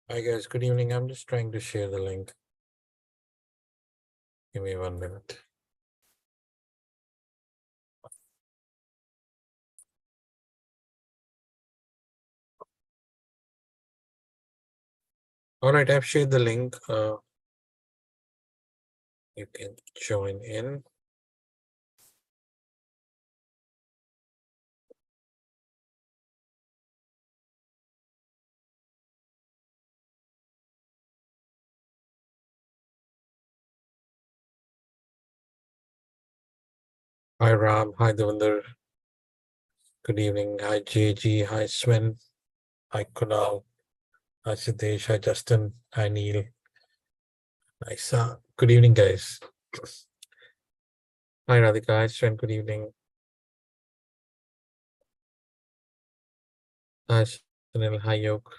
Hi guys, good evening. I'm just trying to share the link. Give me 1 minute. All right, I've shared the link. You can join in. Hi Ram, hi Devinder. Good evening. Hi JG, hi Sven, hi Kunal, hi Siddesh, hi Justin, hi Neil. Nice. Good evening, guys. Hi Radhika, hi Sven, good evening. Hi Sunil, hi Yog.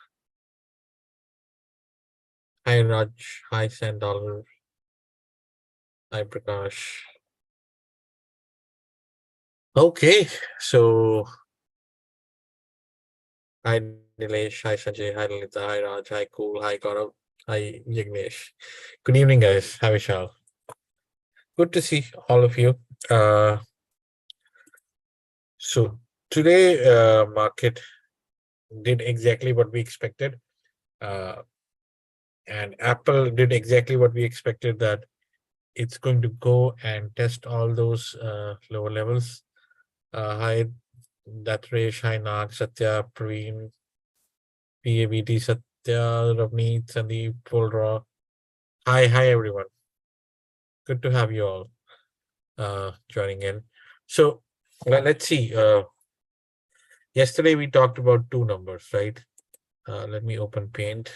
Hi Raj, hi Sandal, hi Prakash. Okay, so hi Nilesh, hi Sanjay, hi Lalita, hi Raj, hi Cool, hi Gaurav, hi Yignesh. Good evening, guys. How is y'all? Good to see all of you. So today, market did exactly what we expected, and Apple did exactly what we expected, that it's going to go and test all those lower levels. Hi, Datresh, hi Nag, Satya, Praveen, PABT, Satya, Ravneet, Sandeep, Polra. Hi everyone. Good to have you all joining in. So let's see. Yesterday we talked about two numbers, right? Let me open Paint.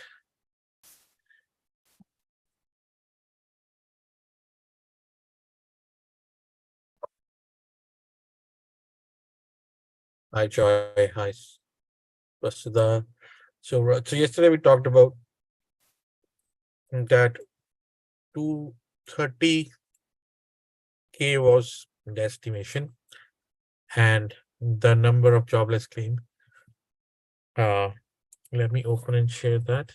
Hi Joy, hi Vasudha. So yesterday we talked about that 230K was the estimation, and the number of jobless claim. Let me open and share that.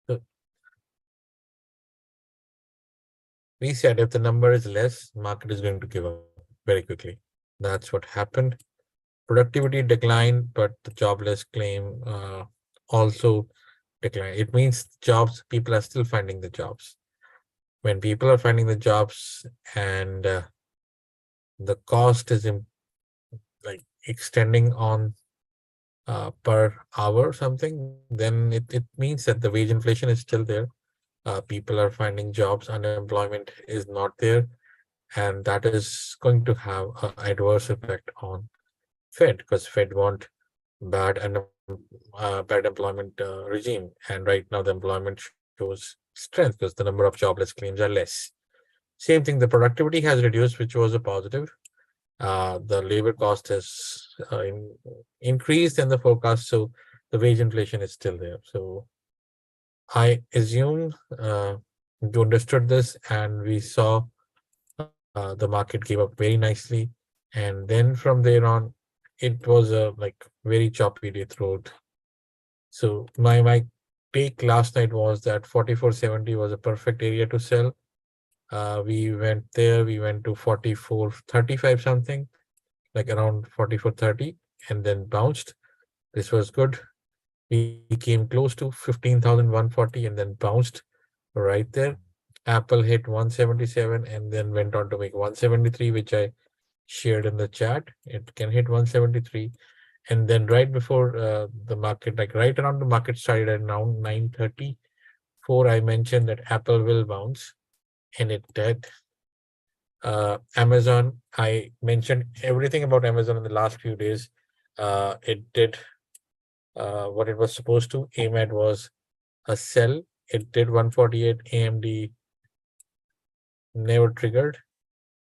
So we said if the number is less, market is going to give up very quickly. That's what happened. Productivity declined, but the jobless claim also declined. It means jobs, people are still finding the jobs. When people are finding the jobs and the cost is like extending on per hour or something, then it means that the wage inflation is still there. People are finding jobs, unemployment is not there, and that is going to have an adverse effect on Fed, because Fed want bad and bad employment regime, and right now the employment shows strength because the number of jobless claims are less. Same thing, the productivity has reduced, which was a positive. The labor cost has increased in the forecast, so the wage inflation is still there. So I assume you understood this, and we saw the market gave up very nicely, and then from there on, it was a like very choppy day throughout. So my take last night was that 4470 was a perfect area to sell. We went there, we went to 4435 something, like around 4430, and then bounced. This was good. We came close to 15,140 and then bounced right there. Apple hit 177 and then went on to make 173, which I shared in the chat. It can hit 173. And then right before the market, like right around the market started at around 9:30, 4, I mentioned that Apple will bounce, and it did. Amazon, I mentioned everything about Amazon in the last few days. It did what it was supposed to. AMAT was a sell. It did 148. AMD never triggered.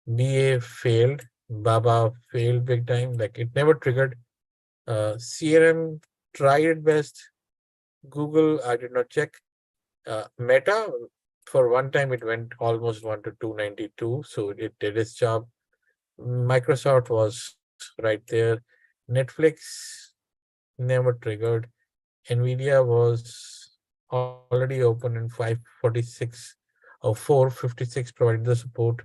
BA failed. Baba failed big time. Like, it never triggered. CRM tried it best. Google, I did not check. Meta, for one time, it went almost 1 to 292. So it did its job. Microsoft was right there. Netflix never triggered. Nvidia was already open in 546 or 456, provided the support.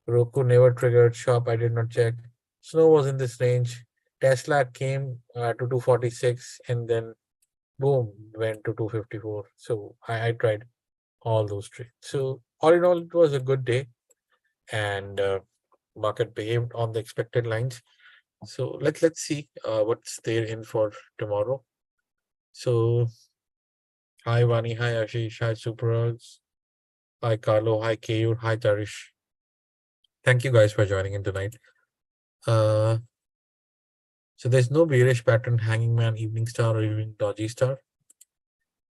Roku never triggered. Shop, I did not check. Snow was in this range. Tesla came to 246 and then boom, went to 254. So I tried all those trades. So all in all, it was a good day, and market behaved on the expected lines. So let's see what's there in for tomorrow. So hi Vani, hi Ashish, hi Superals, hi Carlo, hi Kayur, hi Tarish. Thank you guys for joining in tonight. Uh, so there's no bearish pattern, hanging man, evening star, or even dodgy star.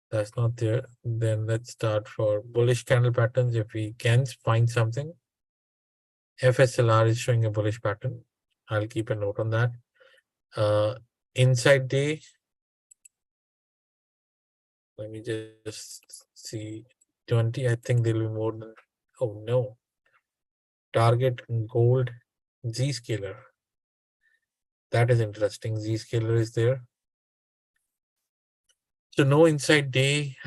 That's not there. Then let's start for bullish candle patterns. If we can find something, FSLR is showing a bullish pattern. I'll keep a note on that. Inside day, let me just see 20. I think there'll be more than, oh no. Target gold Z scalar. That is interesting. Z scalar is there. So no inside day,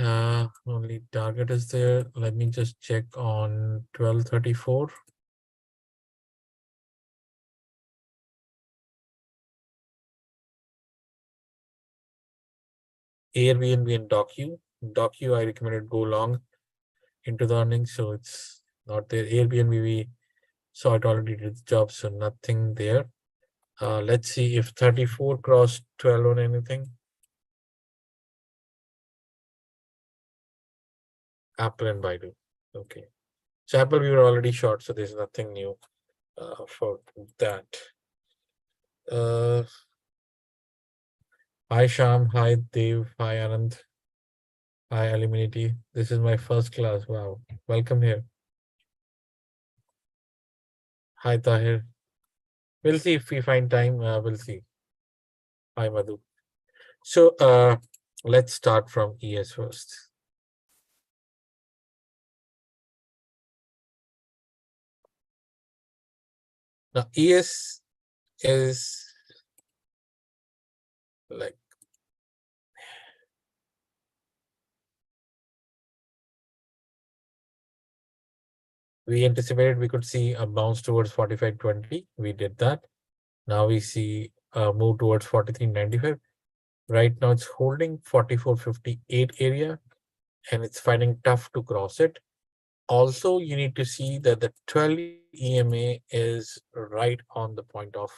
only target is there. Let me just check on 1234. Airbnb and Docu, I recommended go long into the earnings, so it's not there. Airbnb, we saw it already did the job, so nothing there. Let's see if 34 crossed 12 on anything. Apple and Baidu. Okay. So Apple we were already short, so there's nothing new for that. Hi Sham, hi Dev, hi Anand, hi Eliminity. This is my first class. Wow. Welcome here. Hi Tahir. We'll see if we find time. We'll see. Hi Madhu. So let's start from ES first. Now ES is like we anticipated we could see a bounce towards 45.20. We did that. Now we see a move towards 43.95. Right now it's holding 44.58 area and it's finding tough to cross it. Also, you need to see that the 12 EMA is right on the point of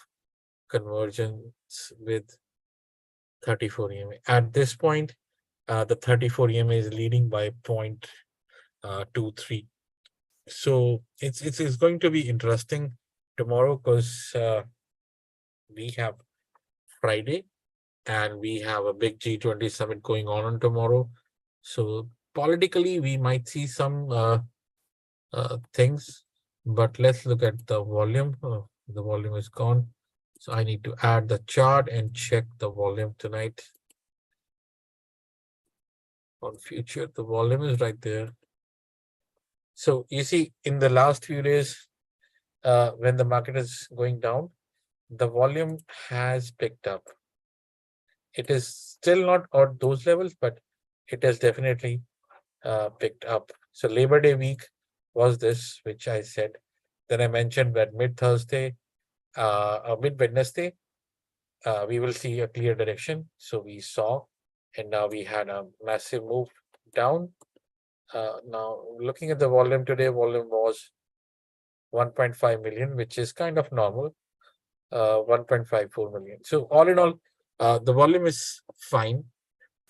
convergence with 34 EMA. At this point, the 34 EMA is leading by 0.23. So it's going to be interesting tomorrow because we have Friday and we have a big G20 summit going on tomorrow. So politically, we might see some things, but let's look at the volume. Oh, the volume is gone. So I need to add the chart and check the volume tonight. On future, the volume is right there. So you see, in the last few days, when the market is going down, the volume has picked up. It is still not at those levels, but it has definitely picked up. So Labor Day week was this, which I said. Then I mentioned that mid-Thursday, or mid-Wednesday, we will see a clear direction. So we saw, and now we had a massive move down. Now, looking at the volume today, volume was 1.5 million, which is kind of normal, 1.54 million. So all in all, the volume is fine.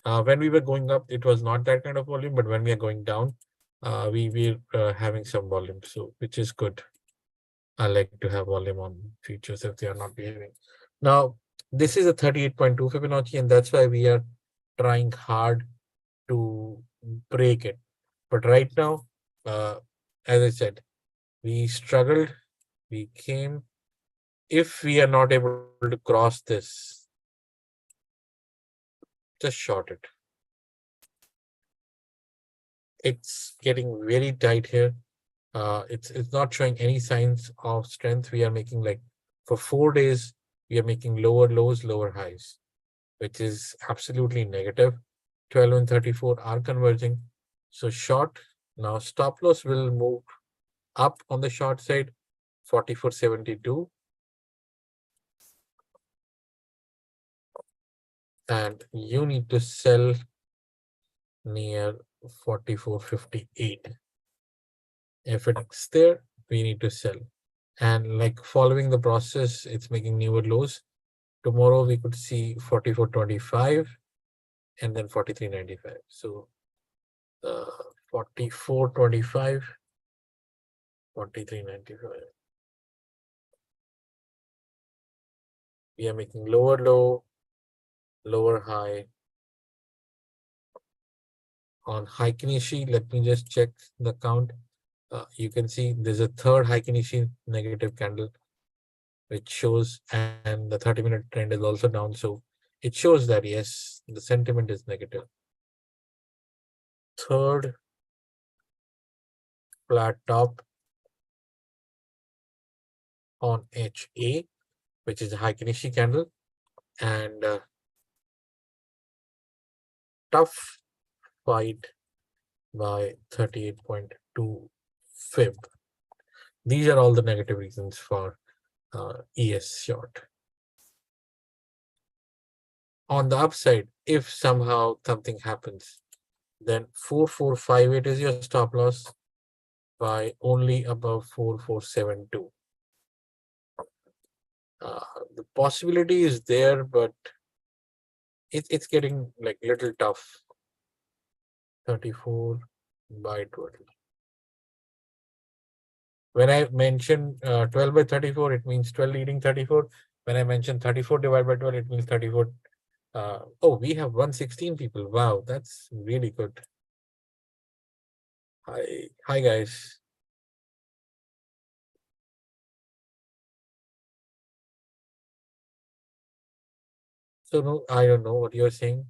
When we were going up, it was not that kind of volume, but when we are going down, we're having some volume, so which is good. I like to have volume on futures if they are not behaving. Now, this is a 38.2 Fibonacci, and that's why we are trying hard to break it. But right now, uh, as I said, we struggled, we came. If we are not able to cross this, just short it. It's getting very tight here. It's not showing any signs of strength. We are making like for 4 days, we are making lower lows, lower highs, which is absolutely negative. 12 and 34 are converging. So short. Now stop loss will move up on the short side, 44.72, and you need to sell near 44.58. If it's there, we need to sell. And like following the process, it's making newer lows. Tomorrow we could see 44.25 and then 43.95. So 44.25, 43.95. We are making lower low, lower high. On Heikin Nishi, let me just check the count. You can see there's a third Heikin Nishi negative candle, which shows, and the 30-minute trend is also down. So it shows that, yes, the sentiment is negative. Third flat top on HA, which is a Heikin Nishi candle, and tough fight by 38.2 fib. These are all the negative reasons for ES short. On the upside, if somehow something happens, then 4458 is your stop loss by only above 4472. The possibility is there, but it's getting like little tough. 34 by 12. When I mention 12 by 34, it means 12 leading 34. When I mention 34 divided by 12, it means 34. Oh, we have 116 people. Wow, that's really good. Hi guys. So no, I don't know what you're saying.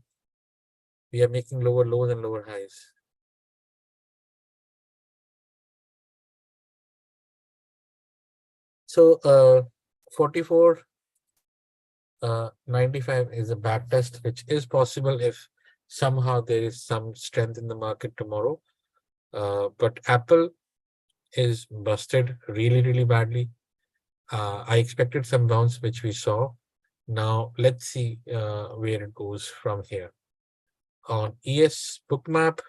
We are making lower lows and lower highs. So 44 95 is a back test, which is possible if somehow there is some strength in the market tomorrow. But Apple is busted really, really badly. I expected some bounce, which we saw. Now let's see where it goes from here. On ES bookmap,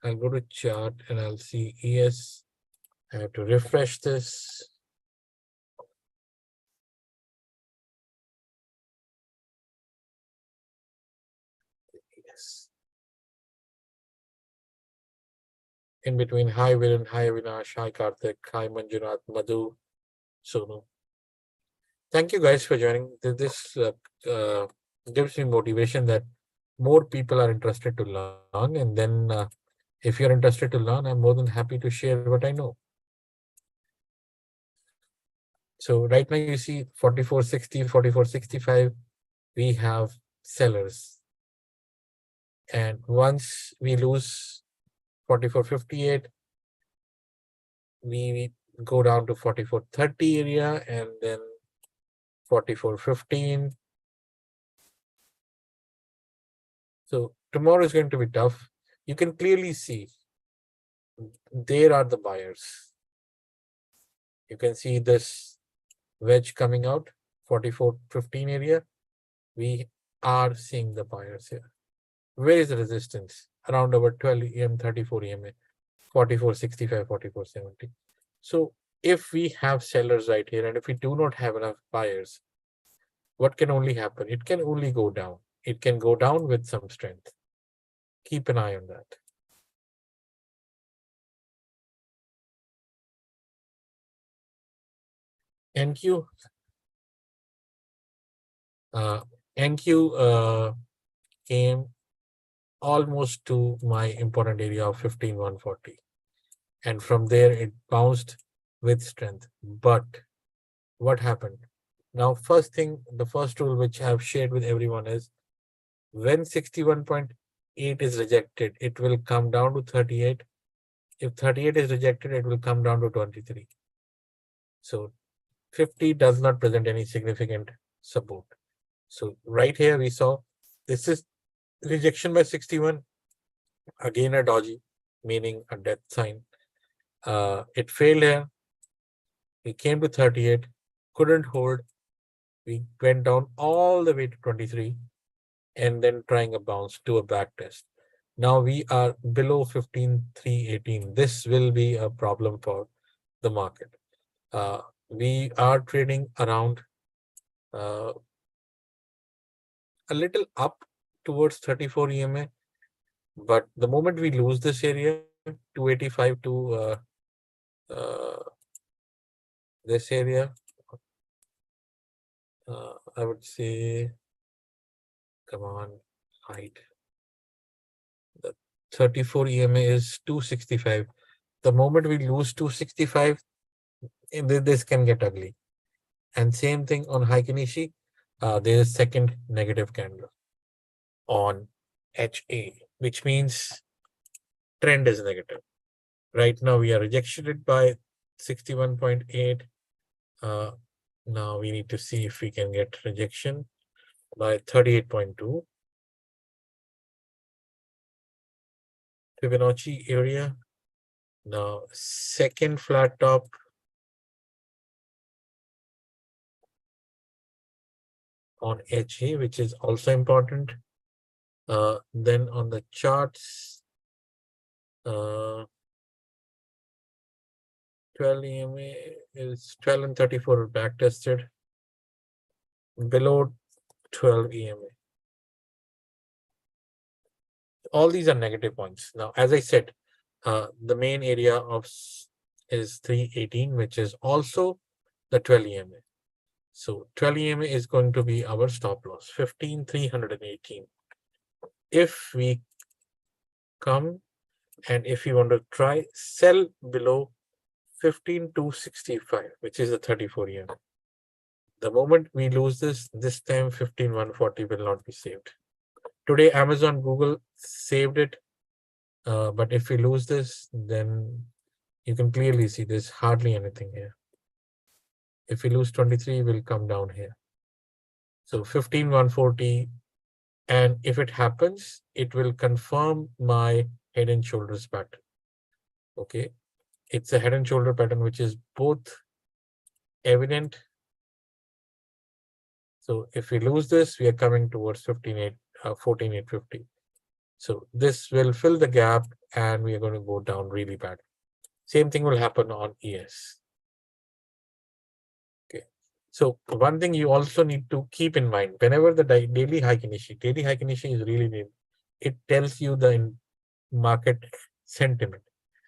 I'll go to chart and I'll see ES. I have to refresh this. Yes. In between, hi Viren, hi Avinash, hi Karthik, hi Manjunath, Madhu, Sonu. Thank you guys for joining. This gives me motivation that more people are interested to learn. And then if you're interested to learn, I'm more than happy to share what I know. So right now you see 44.60, 44.65, we have sellers. And once we lose 44.58, we go down to 44.30 area and then 44.15. So tomorrow is going to be tough. You can clearly see there are the buyers. You can see this wedge coming out, 44.15 area. We are seeing the buyers here. Where is the resistance? Around about 12 EM, 34 EMA, 44.65, 44.70. So if we have sellers right here, and if we do not have enough buyers, what can only happen? It can only go down. it can go down with some strength. Keep an eye on that. NQ, NQ came almost to my important area of 15,140. And from there, it bounced with strength. But what happened? Now, first thing, the first rule which I have shared with everyone is when 61.8 is rejected, it will come down to 38. If 38 is rejected, it will come down to 23. So 50 does not present any significant support. So right here we saw this is rejection by 61, again a doji, meaning a death sign. It failed here. We came to 38, couldn't hold. We went down all the way to 23 and then trying a bounce to a back test. Now we are below 15,318. This will be a problem for the market. We are trading around a little up towards 34 EMA, but the moment we lose this area, 285 to this area, I would say, come on, height. The 34 EMA is 265. The moment we lose 265, this can get ugly. And same thing on Heiken-Ishii, there is second negative candle on HA, which means trend is negative. Right now we are rejected by 61.8. Now we need to see if we can get rejection by 38.2. Fibonacci area. Now second flat top. On HA, which is also important. Then on the charts, 12 EMA is 12 and 34 back tested below 12 EMA. All these are negative points. Now, as I said, the main area of is 318, which is also the 12 EMA. So 12 EMA is going to be our stop loss, 15,318. If we come and if you want to try sell below 15,265, which is the 34 EMA. The moment we lose this time 15,140 will not be saved. Today, Amazon, Google saved it. But if we lose this, then you can clearly see there's hardly anything here. If we lose 23, we'll come down here. So 15,140. And if it happens, it will confirm my head and shoulders pattern. Okay. It's a head and shoulder pattern, which is both evident. So if we lose this, we are coming towards 14,850. So this will fill the gap and we are going to go down really bad. Same thing will happen on ES. Okay. So one thing you also need to keep in mind, whenever the daily Heiken-Ishii is really new, it tells you the market sentiment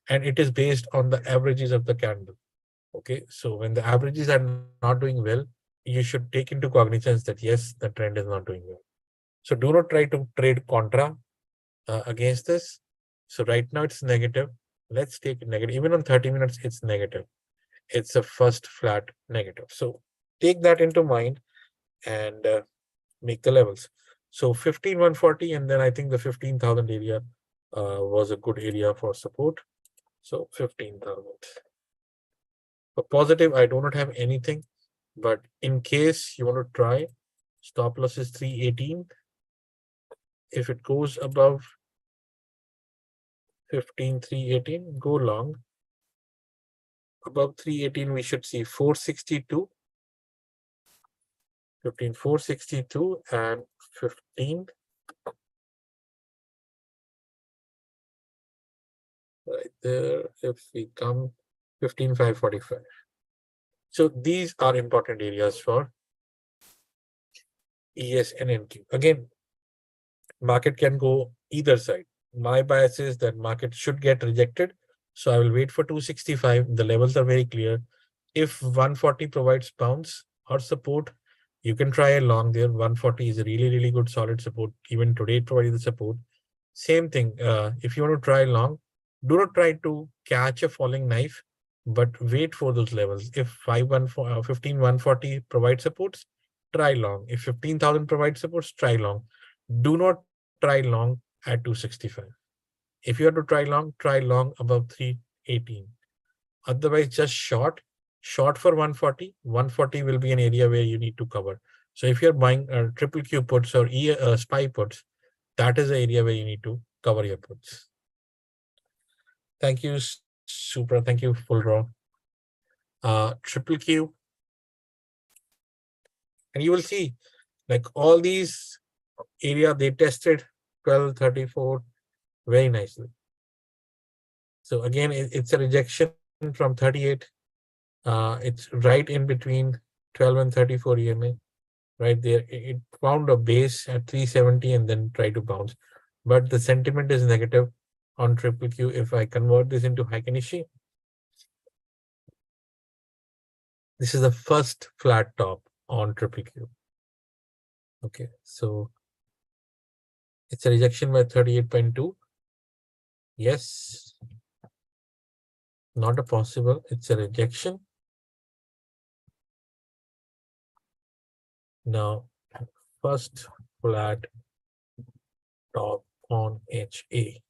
and it is based on the averages of the candle. Okay. So when the averages are not doing well, you should take into cognizance that yes, the trend is not doing well. So do not try to trade contra against this. So right now it's negative. Let's take it negative. Even on 30 minutes, it's negative. It's a first flat negative. So take that into mind and make the levels. So 15,140, and then I think the 15,000 area was a good area for support. So 15,000. For positive, I do not have anything, but in case you want to try, stop loss is 318. If it goes above 15,318, go long. Above 318, we should see 462, 15,462 and 15. Right there, if we come 15,545. So these are important areas for ES and NQ. Again, Market can go either side. My bias is that market should get rejected. So I will wait for 265. The levels are very clear. If 140 provides bounce or support, you can try a long there. 140 is a really, really good solid support. Even today, it provided the support. Same thing. If you want to try long, do not try to catch a falling knife, but wait for those levels. If 140 provides supports, try long. If 15,000 provides supports, try long. Do not try long at 265. If you have to try long above 318. Otherwise, just short for 140. 140 will be an area where you need to cover. So if you're buying triple Q puts or SPY puts, that is the area where you need to cover your puts. Thank you, Supra. Thank you, Full Raw. Triple Q. And you will see like all these area they tested 1234 very nicely. So again, it's a rejection from 38. It's right in between 12 and 34 EMA. Right there, it found a base at 370 and then tried to bounce. But the sentiment is negative on triple Q. If I convert this into Heiken-Ishii, this is the first flat top on triple Q. Okay, so it's a rejection by 38.2. Yes, not a possible. It's a rejection. Now, first flat top on HA.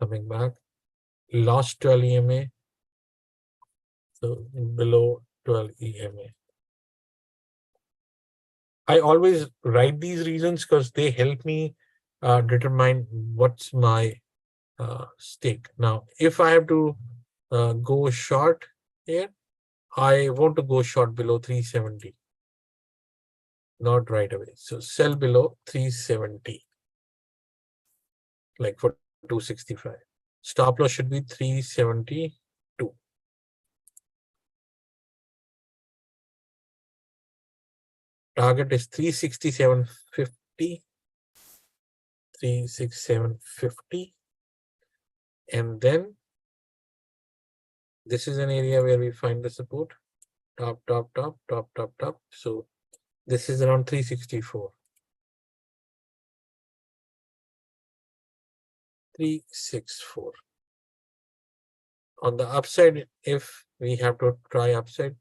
Coming back, lost 12 EMA. So below 12 EMA. I always write these reasons because they help me determine what's my stake. Now, if I have to go short here, I want to go short below 370, not right away. So sell below 370, like for 265. Stop loss should be 372. Target is 367.50. 367.50. And then this is an area where we find the support. Top, top, top, top, top, top. So this is around 364. 364. On the upside, if we have to try upside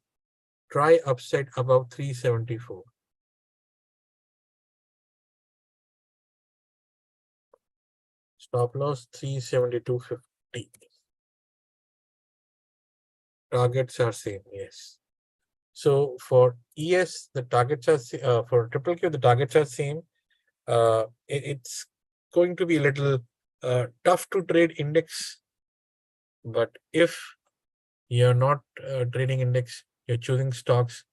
above 374. Stop loss 372.50. Targets are same, yes. So for ES, the targets are for triple Q, the targets are same. It's going to be a little tough to trade index, but if you're not trading index, you're choosing stocks,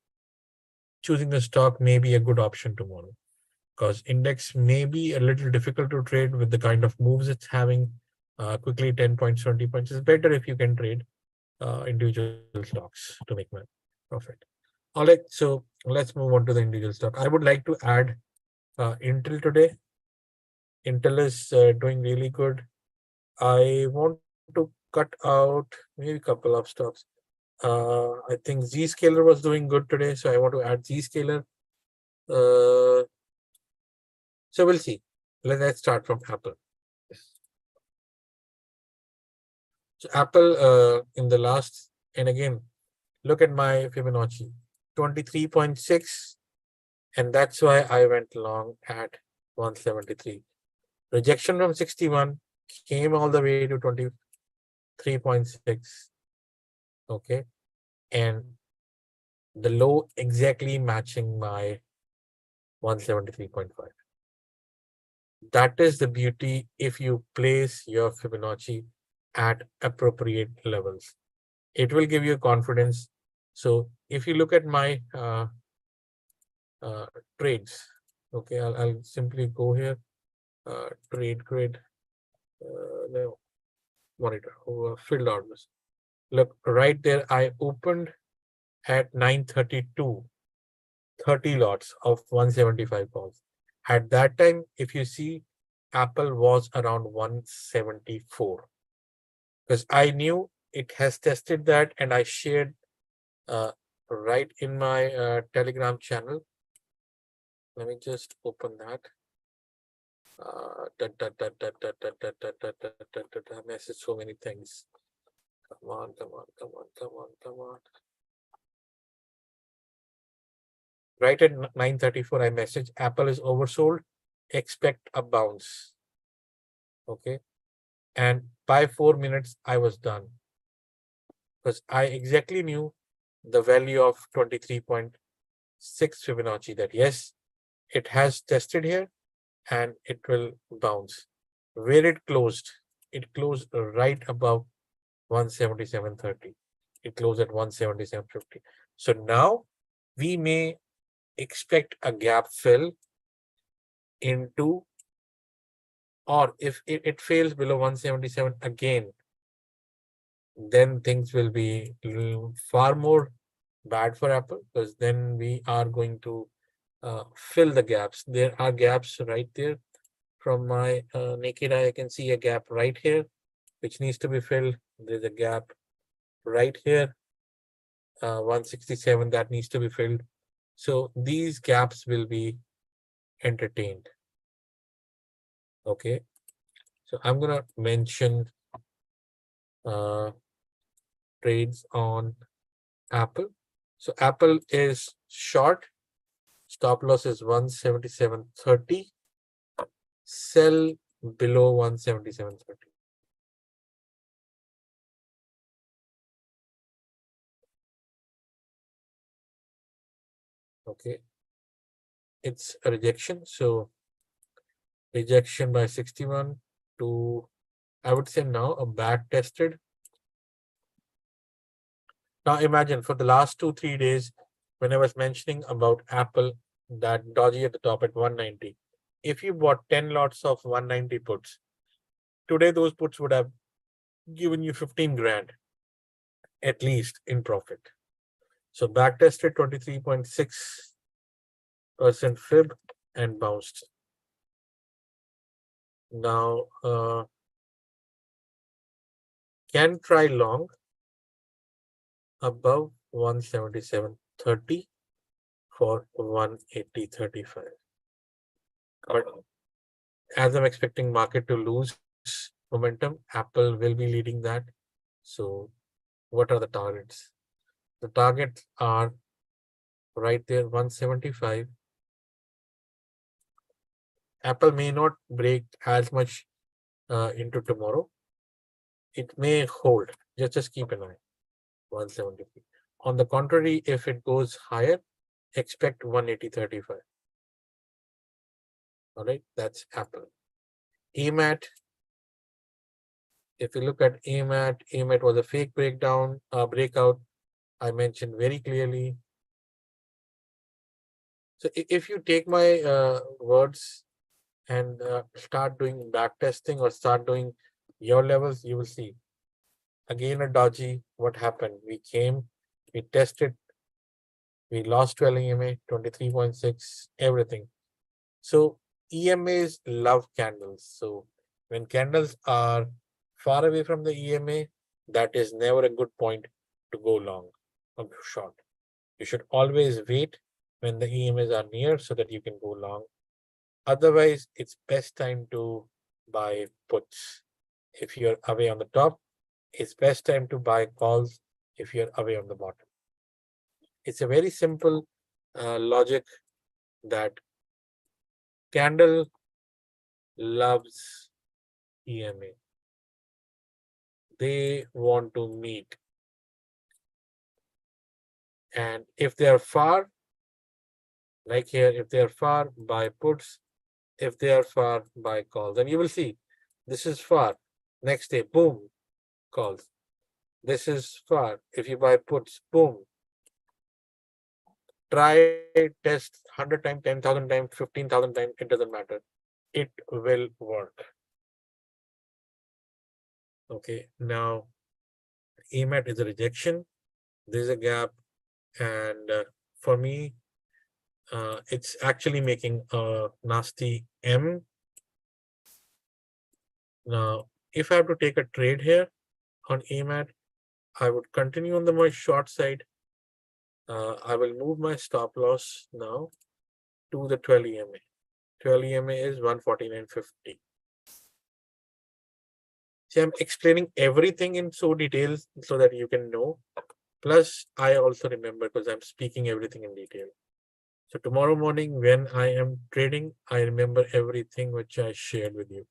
choosing the stock may be a good option tomorrow, because index may be a little difficult to trade with the kind of moves it's having. Quickly 10 points, 20 points. It's better if you can trade individual stocks to make money, profit. All right, so let's move on to the individual stock. I would like to add Intel today. Intel is doing really good. I want to cut out maybe a couple of stocks. I think Zscaler was doing good today, so I want to add Zscaler. So we'll see. Let's start from Apple. So Apple in the last, and again, look at my Fibonacci, 23.6, and that's why I went long at 173. Rejection from 61 came all the way to 23.6. Okay, and the low exactly matching my 173.5. That is the beauty if you place your Fibonacci at appropriate levels. It will give you confidence. So if you look at my trades, okay, I'll simply go here, trade grid, no, monitor, filled orders. Look, right there, I opened at 932. 30 lots of 175 calls. At that time, if you see, Apple was around 174 because I knew it has tested that, and I shared uh, right in my Telegram channel. Let me just open that. I messaged so many things. Come on, come on, come on, come on, come on. Right at 9:34, I messaged Apple is oversold. Expect a bounce. Okay. And by 4 minutes, I was done because I exactly knew the value of 23.6 Fibonacci that yes, it has tested here and it will bounce. Where it closed right above 177.30. It closed at 177.50. So now we may expect a gap fill into, or if it fails below 177 again, then things will be far more bad for Apple because then we are going to fill the gaps. There are gaps right there. From my naked eye, I can see a gap right here, which needs to be filled. There's a gap right here, 167, that needs to be filled. So these gaps will be entertained. Okay. So I'm going to mention trades on Apple. So Apple is short. Stop loss is 177.30. Sell below 177.30. Okay. It's a rejection. So rejection by 61 to, I would say now, a back tested. Now imagine for the last 2-3 days, when I was mentioning about Apple, that dodgy at the top at 190, if you bought 10 lots of 190 puts, today those puts would have given you 15 grand at least in profit. So back tested 23.6% fib and bounced. Now can try long above 177.30 for 180.35. But as I'm expecting market to lose momentum, Apple will be leading that. So what are the targets? The targets are right there, 175. Apple may not break as much into tomorrow. It may hold. Just keep an eye. 170. On the contrary, if it goes higher, expect 180.35. All right, that's Apple. AMAT. If you look at AMAT was a fake breakdown, breakout. I mentioned very clearly. So if you take my words and start doing back testing or start doing your levels, you will see again a dodgy. What happened? We came, we tested, we lost 12 EMA, 23.6, everything. So EMAs love candles. So when candles are far away from the EMA, that is never a good point to go long or short. You should always wait when the EMAs are near so that you can go long. Otherwise, it's best time to buy puts. If you're away on the top, it's best time to buy calls if you're away on the bottom. It's a very simple logic that candle loves EMA. They want to meet. And if they are far, like here, if they are far, buy puts. If they are far, buy calls. And you will see, this is far. Next day, boom, calls. This is far. If you buy puts, boom. Try, test 100 times, 10,000 times, 15,000 times, it doesn't matter. It will work. Okay, now AMAT is a rejection. There's a gap. And for me, It's actually making a nasty M. Now, if I have to take a trade here on AMAT, I would continue on my short side. I will move my stop loss now to the 12 EMA. 12 EMA is 149.50. See, I'm explaining everything in so details so that you can know. Plus, I also remember because I'm speaking everything in detail. So tomorrow morning when I am trading, I remember everything which I shared with you.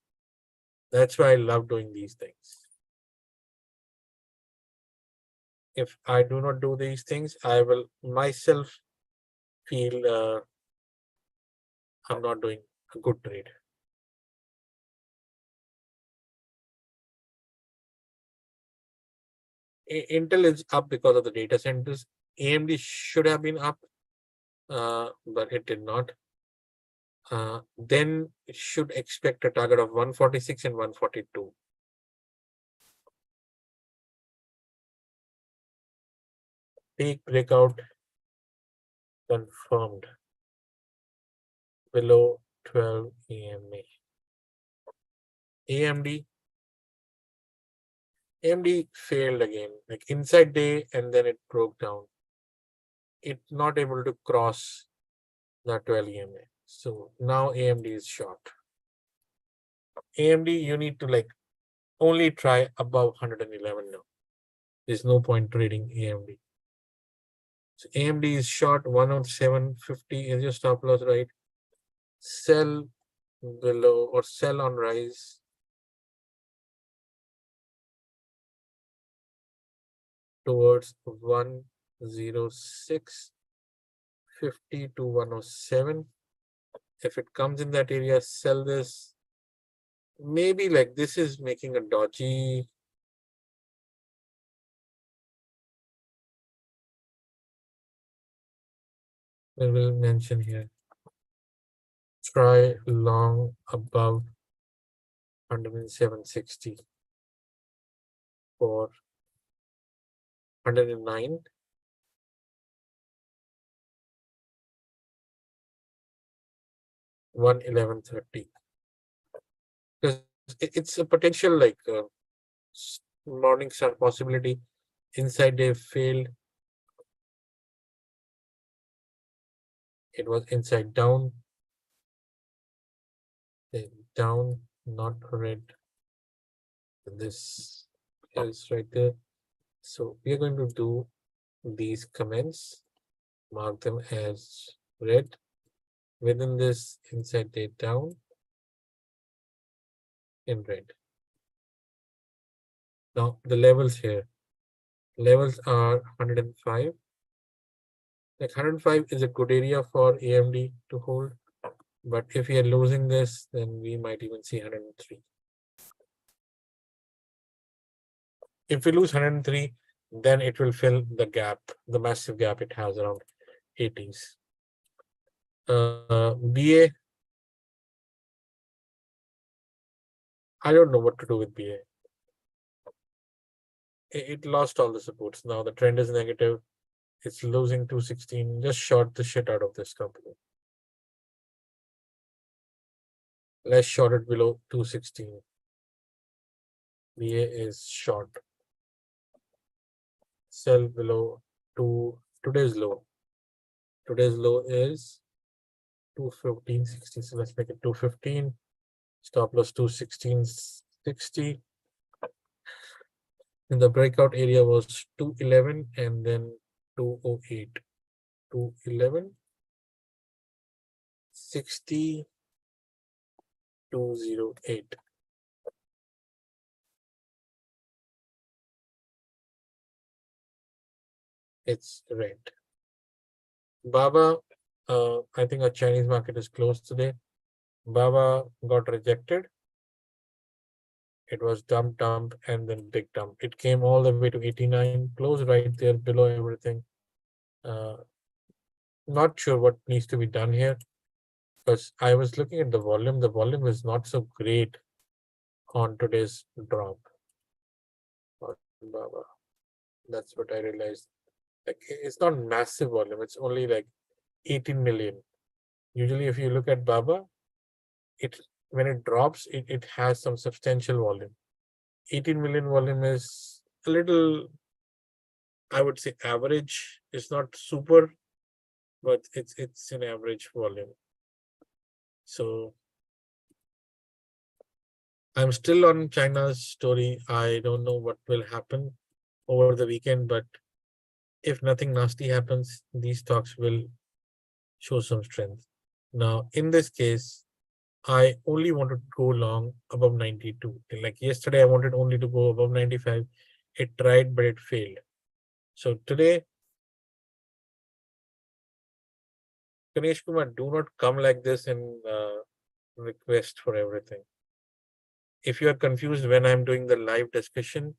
That's why I love doing these things. If I do not do these things, I will myself feel I'm not doing a good trade. Intel is up because of the data centers. AMD should have been up, but it did not. Then it should expect a target of 146 and 142. Peak breakout confirmed below 12 EMA. AMD failed again, like inside day, and then it broke down. It's not able to cross the 12 EMA. So now AMD is short. AMD, you need to like only try above 111 now. There's no point trading AMD. So AMD is short 107.50 is your stop loss, right? Sell below or sell on rise. Towards 106.50 to 107. If it comes in that area, sell this. Maybe like this is making a dodgy. I will mention here. Try long above 107.60 for 109. 111.30. Because it's a potential like morning star possibility. Inside they failed. It was inside down. Then down, not red. This is right there. So we are going to do these comments, mark them as red. Within this inside day down in red. Now the levels here. Levels are 105. Like 105 is a good area for AMD to hold. But if we are losing this, then we might even see 103. If we lose 103, then it will fill the gap, the massive gap it has around 80s. BA, I don't know what to do with BA. It lost all the supports. Now the trend is negative. It's losing 216. Just short the shit out of this company. Let's short it below 216. BA is short. Sell below today's low. Today's low is 215.60. So let's make it 215. Stop loss 216.60. And the breakout area was 211 and then 208. 211, 60, 208. It's red. Baba, I think our Chinese market is closed today. Baba got rejected. It was dump, and then big dump. It came all the way to 89, closed right there below everything. Not sure what needs to be done here because I was looking at the volume. The volume is not so great on today's drop. On Baba. That's what I realized. Like it's not massive volume. It's only like 18 million. Usually, if you look at Baba, it when it drops, it has some substantial volume. 18 million volume is a little, I would say, average. It's not super, but it's an average volume. So I'm still on China's story. I don't know what will happen over the weekend, but if nothing nasty happens, these stocks will show some strength. Now, in this case, I only wanted to go long above 92. Like yesterday, I wanted only to go above 95. It tried, but it failed. So today, Ganesh Kumar, do not come like this and request for everything. If you are confused when I'm doing the live discussion,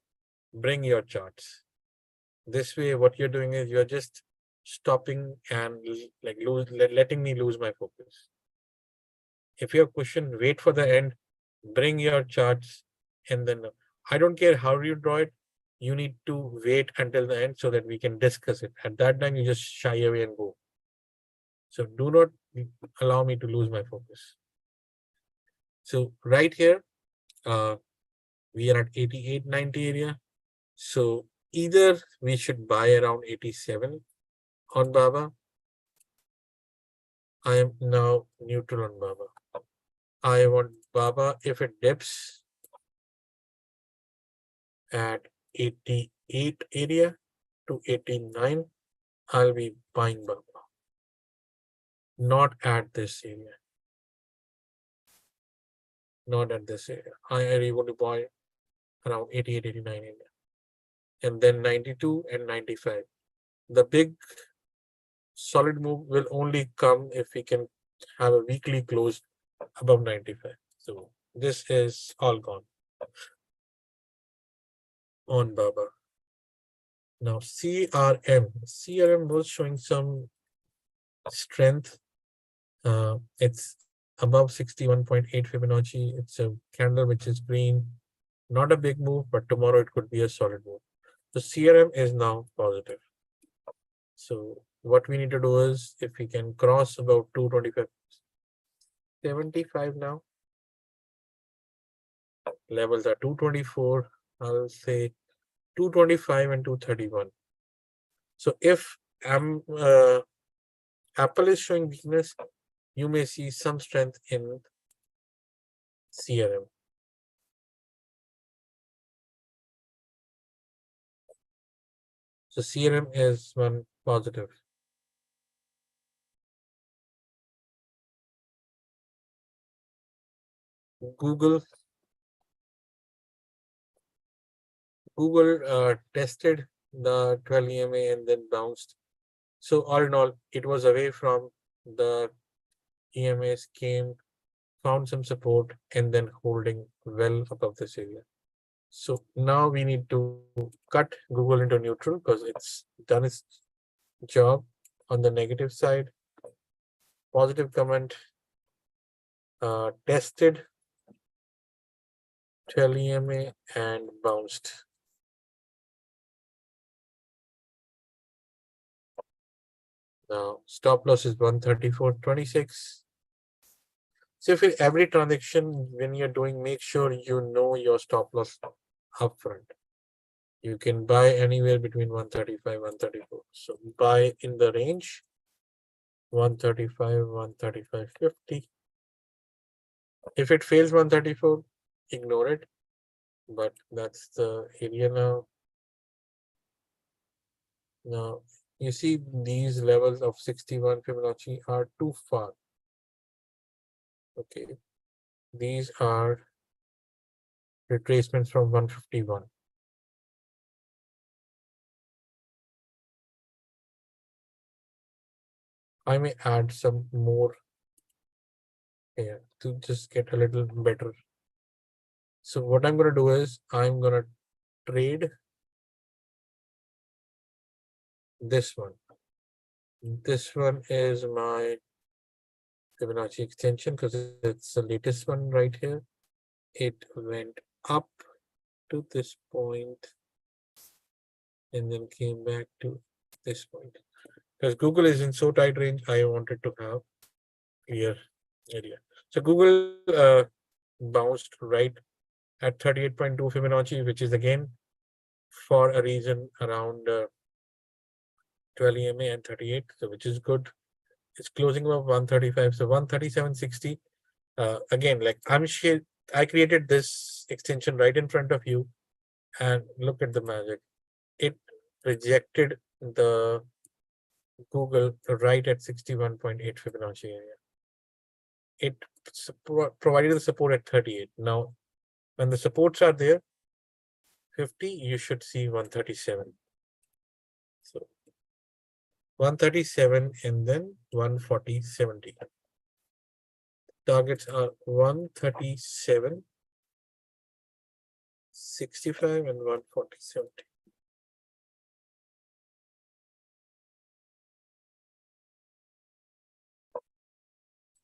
bring your charts. This way, what you're doing is you're just stopping and like letting me lose my focus. If you have question, wait for the end, bring your charts, and then I don't care how you draw it. You need to wait until the end so that we can discuss it. At that time, you just shy away and go. So do not allow me to lose my focus. So right here, uh, we are at 88.90 area. So either we should buy around 87 on Baba. I am now neutral on Baba. I want Baba if it dips at 88 area to 89, I'll be buying Baba. Not at this area. Not at this area. I really want to buy around 88, 89 area. And then 92 and 95. The big solid move will only come if we can have a weekly close above 95. So this is all gone on Baba. Now CRM was showing some strength. It's above 61.8 Fibonacci. It's a candle which is green. Not a big move, but tomorrow it could be a solid move. The CRM is now positive. So what we need to do is if we can cross about 225, 75 now. Levels are 224. I'll say 225 and 231. So if Apple is showing weakness, you may see some strength in CRM. So CRM is one positive. Google tested the 12 EMA and then bounced. So all in all, it was away from the EMAs, came, found some support, and then holding well above this area. So now we need to cut Google into neutral because it's done its job on the negative side. Positive comment, tested 12 EMA and bounced. Now stop loss is 134.26. So if every transaction when you're doing, make sure you know your stop loss upfront. You can buy anywhere between 135, 134. So buy in the range 135, 135.50. If it fails 134, ignore it. But that's the area now. Now you see these levels of 61 Fibonacci are too far. Okay. These are retracements from 151. I may add some more here to just get a little better. So what I'm going to do is I'm going to trade this one. This one is my Fibonacci extension because it's the latest one right here. It went up to this point and then came back to this point. Because Google is in so tight range, I wanted to have clear area. So Google bounced right at 38.2 Fibonacci, which is again for a reason around 12 EMA and 38, so which is good. It's closing above 135, so 137.60. Again, like I created this extension right in front of you, and look at the magic. It rejected the Google right at 61.8 Fibonacci area. It provided the support at 38. Now, when the supports are there, 50, you should see 137. So 137 and then 140.70. Targets are 137.65 and 140.70.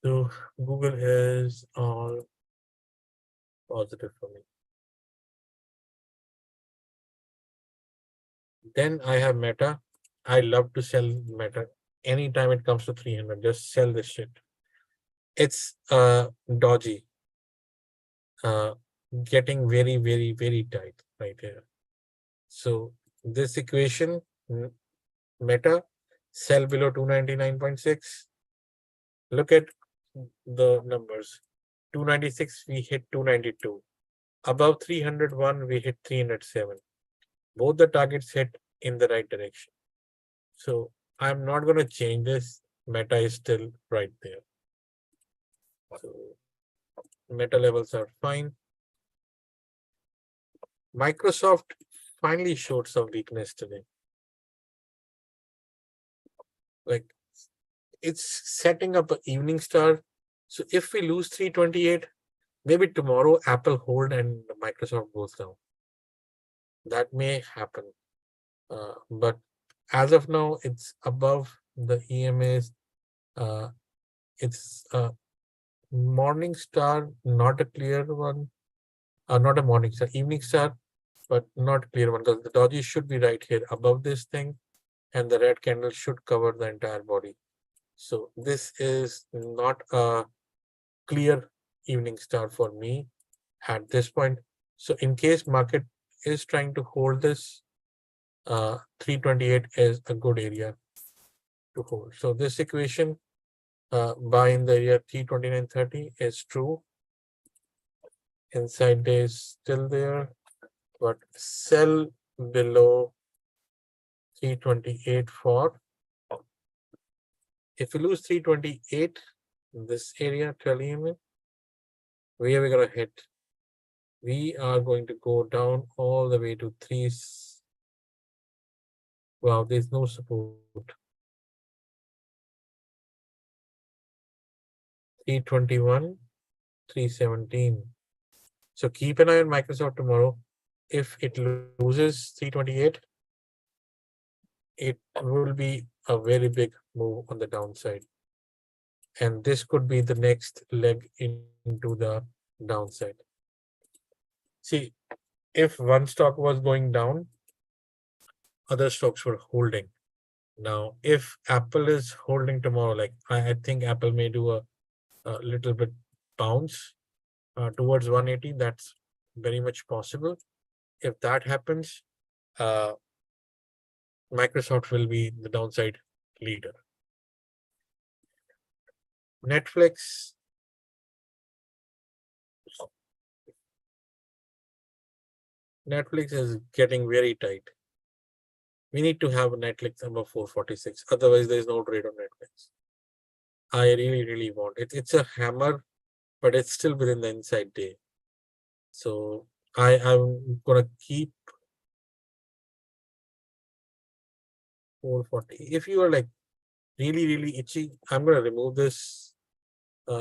So Google is all positive for me. Then I have Meta. I love to sell Meta. Anytime it comes to 300, just sell this shit. It's dodgy, uh, getting very, very, very tight right here. So this equation, Meta, sell below 299.6. Look at the numbers. 296, we hit 292. Above 301, we hit 307. Both the targets hit in the right direction. So I'm not going to change this. Meta is still right there. So meta levels are fine. Microsoft finally showed some weakness today. Like it's setting up an evening star. So if we lose 328, maybe tomorrow Apple hold and Microsoft goes down. That may happen. But as of now, it's above the EMAs. It's a morning star, not a clear one. Not a morning star, evening star, but not clear one because the doji should be right here above this thing, and the red candle should cover the entire body. So this is not a clear evening star for me at this point. So in case market is trying to hold this, 328 is a good area to hold. So this equation, buy in the area 329.30 is true. Inside day is still there, but sell below 328 for, if we lose 328, this area 12 EMA, where are we going to hit? We are going to go down all the way to 3. Wow, there's no support. 321, 317. So keep an eye on Microsoft tomorrow. If it loses 328, it will be a very big move on the downside. And this could be the next leg into the downside. See, if one stock was going down, other stocks were holding. Now, if Apple is holding tomorrow, like I think Apple may do a little bit bounce towards 180, that's very much possible. If that happens, uh, Microsoft will be the downside leader. Netflix, Netflix is getting very tight. We need to have Netflix above 446. Otherwise, there is no trade on Netflix. I really, really want it. It's a hammer, but it's still within the inside day. So I'm gonna keep 440. If you are like really, really itchy, I'm gonna remove this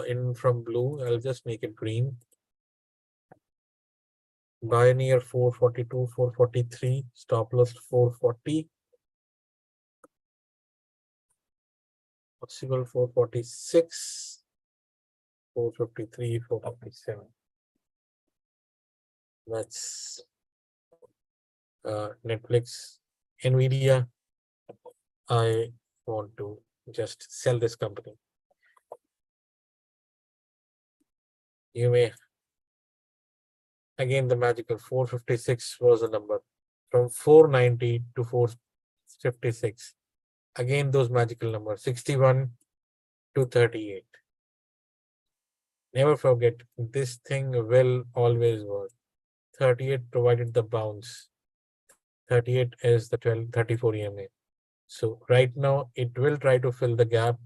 in from blue. I'll just make it green. Buy near 442, 443, stop loss 440. Possible 446, 453, 457. That's Netflix. Nvidia, I want to just sell this company. You may, again, the magical 456 was the number from 490 to 456. Again, those magical numbers 61 to 38. Never forget, this thing will always work. 38 provided the bounce. 38 is the 34 EMA. So right now it will try to fill the gap.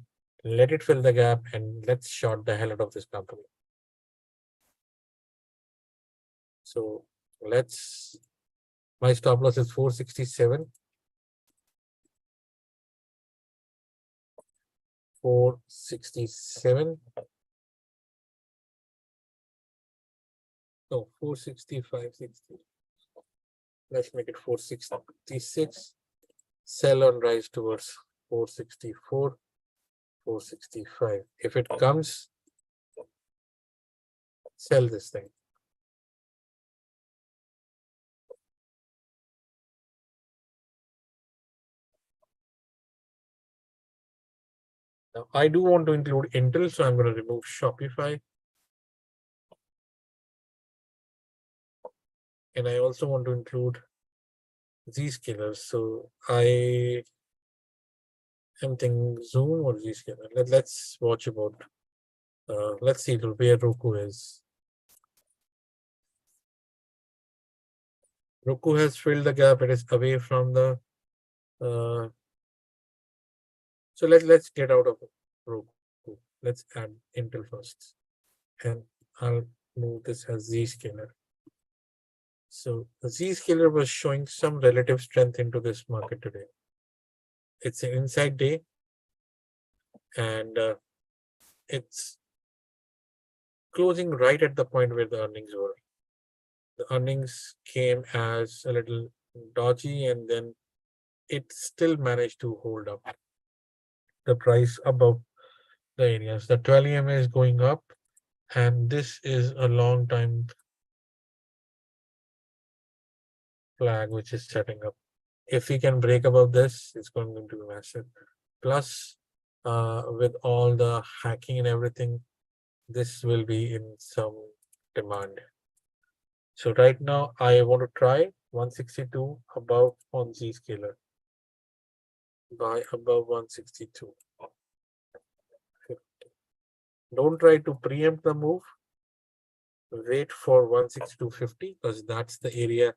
Let it fill the gap and let's short the hell out of this company. So let's, my stop loss is 467. 467. No, 465, 60. Let's make it 466. Sell on rise towards 464, 465. If it comes, sell this thing. Now, I do want to include Intel, so I'm going to remove Shopify. And I also want to include Zscaler. So I am thinking Zoom or Zscaler. Let's watch about, let's see where Roku is. Roku has filled the gap. It is away from the, so let's get out of Roku. Let's add Intel first. And I'll move this as Zscaler. So the Zscaler was showing some relative strength into this market today. It's an inside day, and it's closing right at the point where the earnings were. The earnings came as a little dodgy, and then it still managed to hold up the price above the areas. The 12 EMA is going up, and this is a long time flag which is setting up. If we can break above this, it's going to be massive. Plus, with all the hacking and everything, this will be in some demand. So right now, I want to try 162 above on Zscaler. Buy above 162. Don't try to preempt the move. Wait for 162.50 because that's the area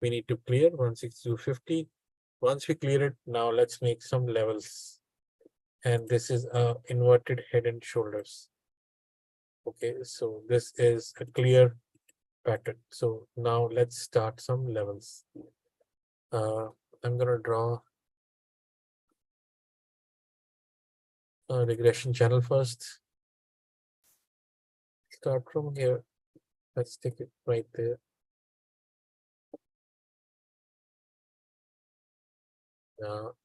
we need to clear, 162.50. Once we clear it, now let's make some levels. And this is a inverted head and shoulders. Okay, so this is a clear pattern. So now let's start some levels. I'm gonna draw a regression channel first. Start from here. Let's take it right there.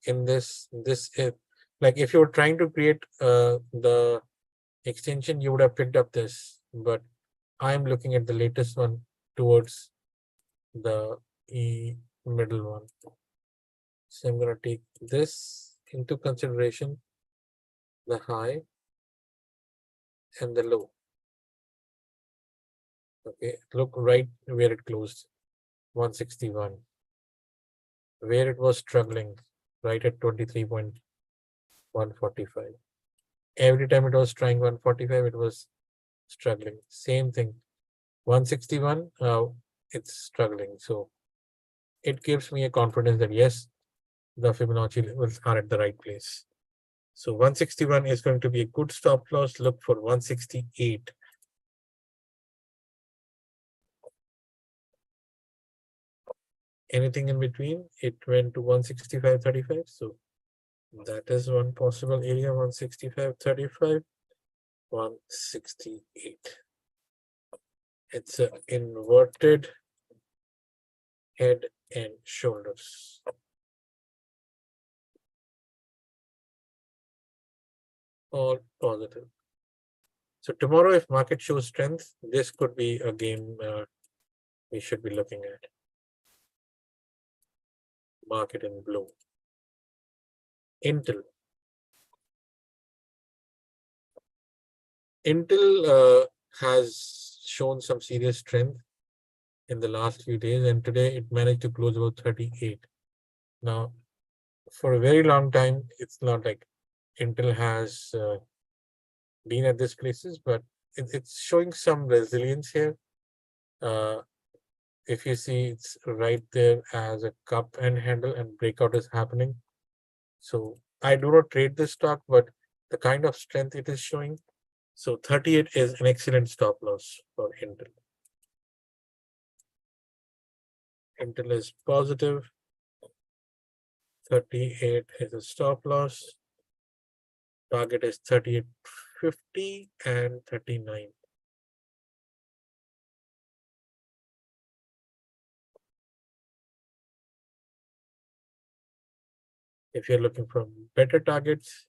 In this is like if you were trying to create the extension, you would have picked up this, but I'm looking at the latest one towards the middle one. So I'm going to take this into consideration, the high and the low. Okay, look right where it closed, 161, where it was struggling, right at 23.145. Every time it was trying 145, it was struggling. Same thing, 161, it's struggling. So it gives me a confidence that yes, the Fibonacci levels are at the right place. So 161 is going to be a good stop loss. Look for 168. Anything in between, it went to 165.35. So that is one possible area, 165.35, 168. It's an inverted head and shoulders. All positive. So tomorrow, if market shows strength, this could be a game we should be looking at. Market in blue. Intel. Intel has shown some serious strength in the last few days, and today it managed to close about 38. Now, for a very long time, it's not like Intel has been at these places, but it's showing some resilience here. Uh, if you see, it's right there as a cup and handle, and breakout is happening. So I do not trade this stock, but the kind of strength it is showing. So 38 is an excellent stop loss for Intel. Intel is positive. 38 is a stop loss. Target is 38.50 and 39. If you're looking for better targets,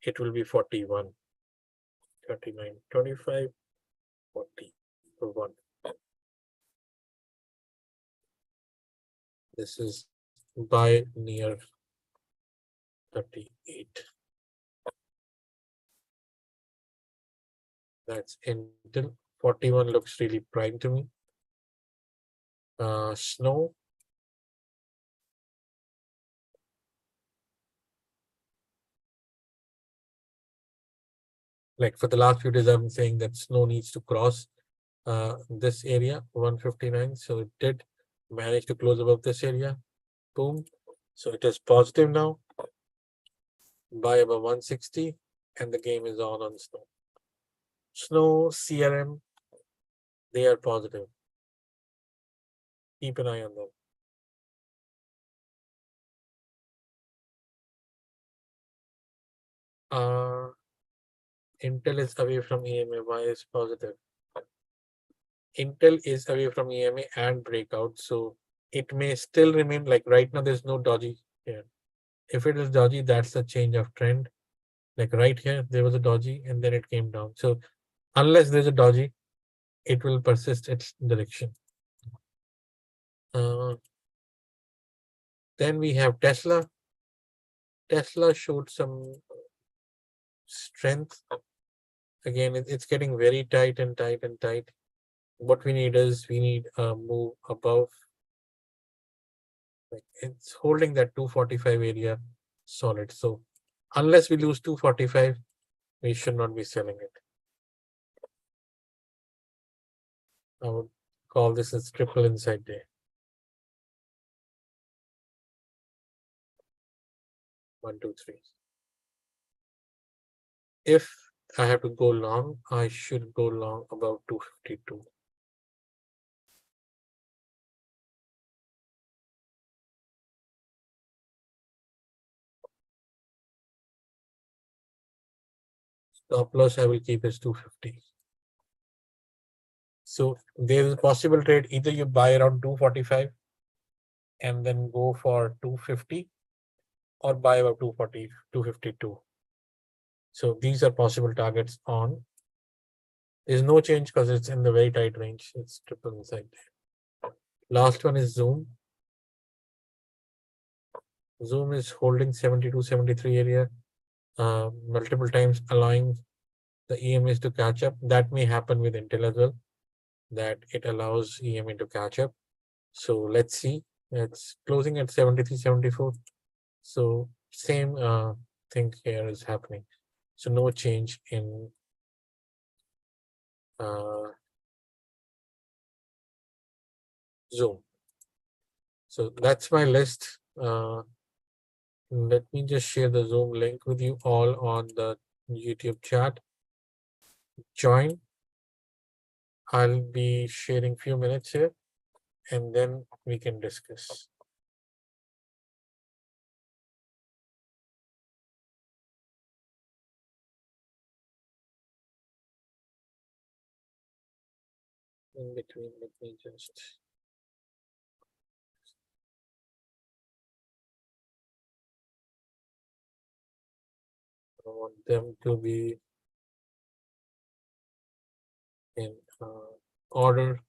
it will be 41, 39, 25, 41. This is buy near 38. That's Intel. 41 looks really prime to me. Snow. Like for the last few days, I've been saying that snow needs to cross this area, 159. So it did manage to close above this area. Boom. So it is positive now. Buy above 160, and the game is on snow. Snow, CRM, they are positive. Keep an eye on them. Intel is away from EMA. Why is positive? Intel is away from EMA and breakout, so it may still remain like right now. There's no dodgy here. If it is dodgy, that's a change of trend. Like right here, there was a dodgy and then it came down. So unless there's a dodgy, it will persist its direction. Uh, then we have Tesla. Tesla showed some strength. Again, it's getting very tight and tight and tight. What we need is we need a move above. Like it's holding that 245 area solid. So unless we lose 245, we should not be selling it. I would call this a triple inside day. 1, 2, 3. If I have to go long, I should go long about 252. Stop loss I will keep is 250. So there is a possible trade. Either you buy around 245 and then go for 250, or buy about 240, 252. So these are possible targets on. There's no change because it's in the very tight range. It's triple inside. Last one is Zoom. Zoom is holding 72, 73 area multiple times, allowing the EMAs to catch up. That may happen with Intel as well, that it allows EMA to catch up. So let's see. It's closing at 73, 74. So same thing here is happening. So no change in Zoom. So that's my list. Let me just share the Zoom link with you all on the YouTube chat. Join. I'll be sharing few minutes here and then we can discuss. In between, let me just. I want them to be in order.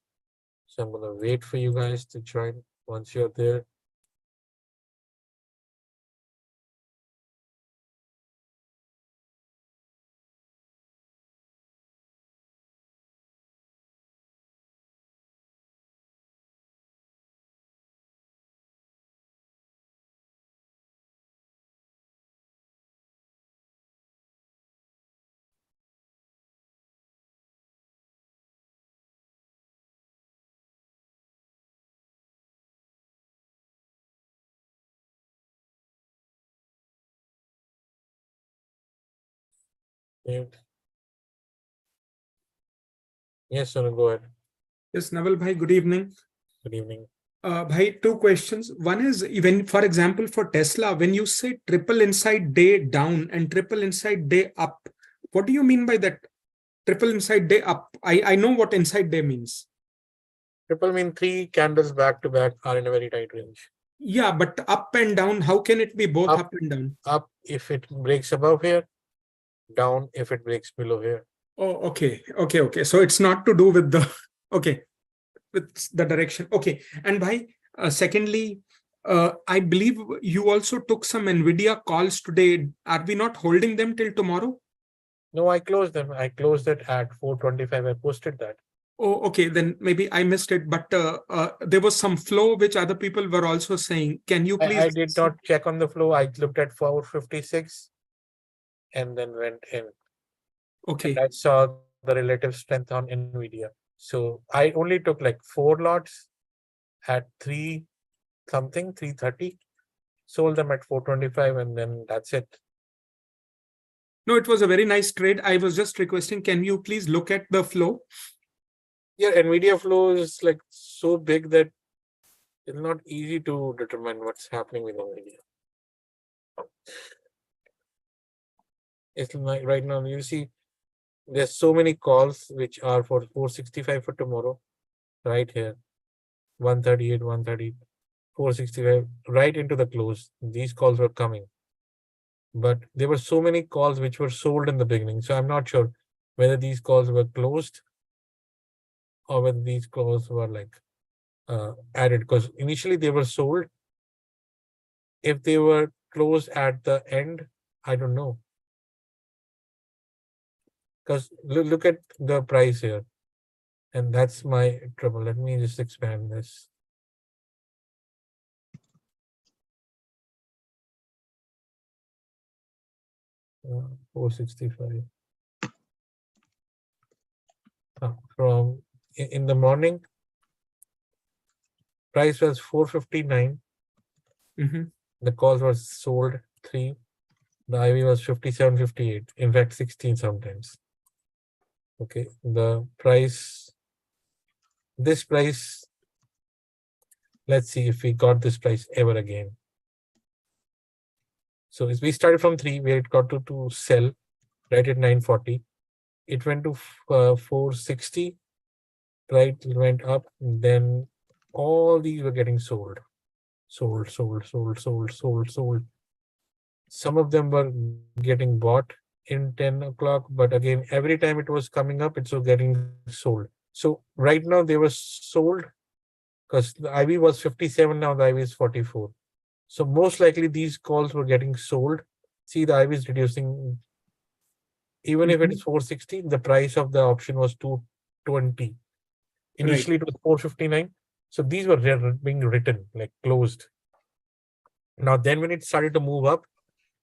So I'm gonna wait for you guys to join once you're there. Yeah. Yes, Sunil, go ahead. Yes, Naval bhai, good evening. Good evening. Bhai, two questions. One is when, for example, for Tesla, when you say triple inside day down and triple inside day up, what do you mean by that? Triple inside day up. I know what inside day means. Triple mean 3 candles back to back are in a very tight range. Yeah, but up and down, how can it be both up and down? Up if it breaks above here, down if it breaks below here. Oh, okay. So it's not to do with the okay, with the direction. Okay, and bhai, secondly, I believe you also took some Nvidia calls today. Are we not holding them till tomorrow? No, I closed them. I closed it at 425. I posted that. Oh, okay. Then maybe I missed it. But there was some flow which other people were also saying. Can you please? I did not check on the flow. I looked at 456 and then went in. Okay. And I saw the relative strength on Nvidia. So I only took like 4 lots at 3 something, 330. Sold them at 425, and then that's it. No, it was a very nice trade. I was just requesting, can you please look at the flow? Yeah, Nvidia flow is like so big that it's not easy to determine what's happening with Nvidia. It's like right now, you see, there's so many calls which are for 465 for tomorrow, right here, 138, 130, 465, right into the close. These calls were coming. But there were so many calls which were sold in the beginning. So I'm not sure whether these calls were closed or whether these calls were like added, because initially they were sold. If they were closed at the end, I don't know. Because look at the price here. And that's my trouble. Let me just expand this. Uh, 465. From in the morning, price was 459. Mm-hmm. The calls were sold 3. The IV was 57, 58. In fact, 16 sometimes. Okay, the price, this price, let's see if we got this price ever again. So we started from 3, where it got to sell right at 940. It went to 460, right? It went up. Then all these were getting sold. Sold. Some of them were getting bought in 10 o'clock, but again, every time it was coming up, it was getting sold. So right now they were sold because the IV was 57, now the IV is 44. So most likely these calls were getting sold. See, the IV is reducing. Even if it is 460, the price of the option was 220. Initially, it was 459. So these were being written, like closed. Now, then when it started to move up,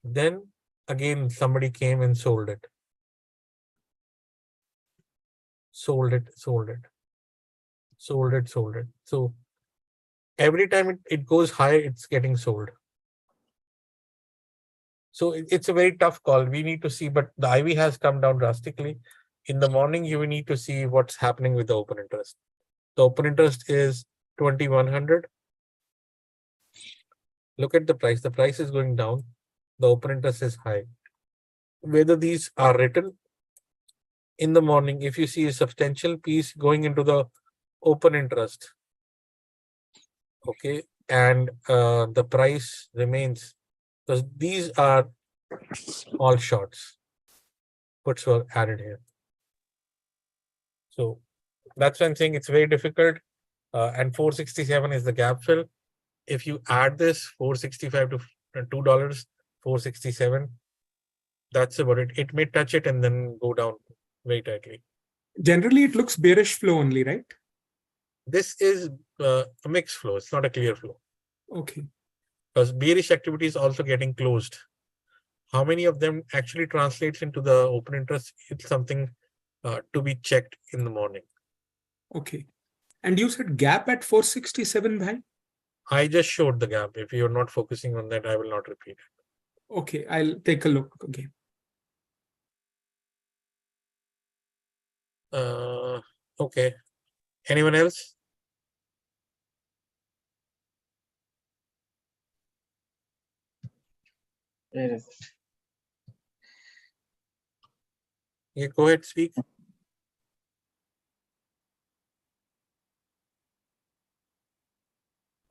then again, somebody came and sold it. Sold it. So every time it goes higher, it's getting sold. So it's a very tough call. We need to see, but the IV has come down drastically. In the morning, you will need to see what's happening with the open interest. The open interest is 2100. Look at the price. The price is going down. The open interest is high. Whether these are written in the morning, if you see a substantial piece going into the open interest, okay, and the price remains, because these are all shorts. Puts were added here. So that's why I'm saying it's very difficult. And 467 is the gap fill. If you add this 465 to $2, 467, that's about it. It may touch it and then go down very tightly. Generally, it looks bearish flow only, right? This is a mixed flow. It's not a clear flow. Okay. Because bearish activity is also getting closed. How many of them actually translates into the open interest? It's something to be checked in the morning. Okay. And you said gap at 467, bhai? I just showed the gap. If you're not focusing on that, I will not repeat it. Okay, I'll take a look again. Okay. Anyone else? Yes. Yeah, go ahead, speak.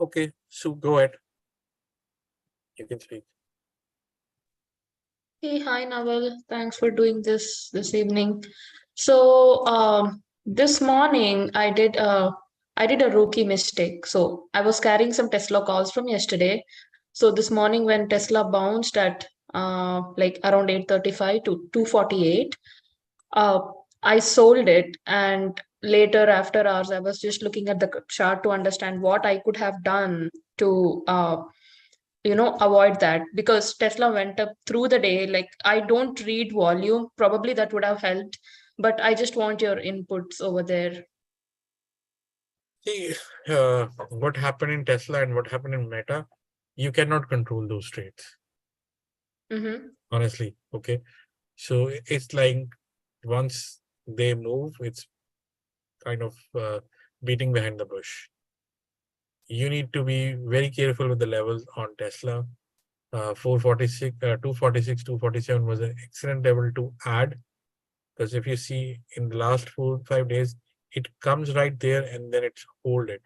Okay, so go ahead. You can speak. Hey, hi Naval. Thanks for doing this evening. So this morning I did a rookie mistake. So I was carrying some Tesla calls from yesterday. So this morning when Tesla bounced at like around 8:35 to 2:48, uh, I sold it, and later after hours I was just looking at the chart to understand what I could have done to avoid that, because Tesla went up through the day. Like, I don't read volume, probably that would have helped, but I just want your inputs over there. See, what happened in Tesla and what happened in Meta, you cannot control those trades, Mm-hmm. honestly. Okay. So it's like once they move, it's kind of beating behind the bush. You need to be very careful with the levels on Tesla. 446, 246, 247 was an excellent level to add, because if you see in the last 4-5 days, it comes right there and then it's hold it.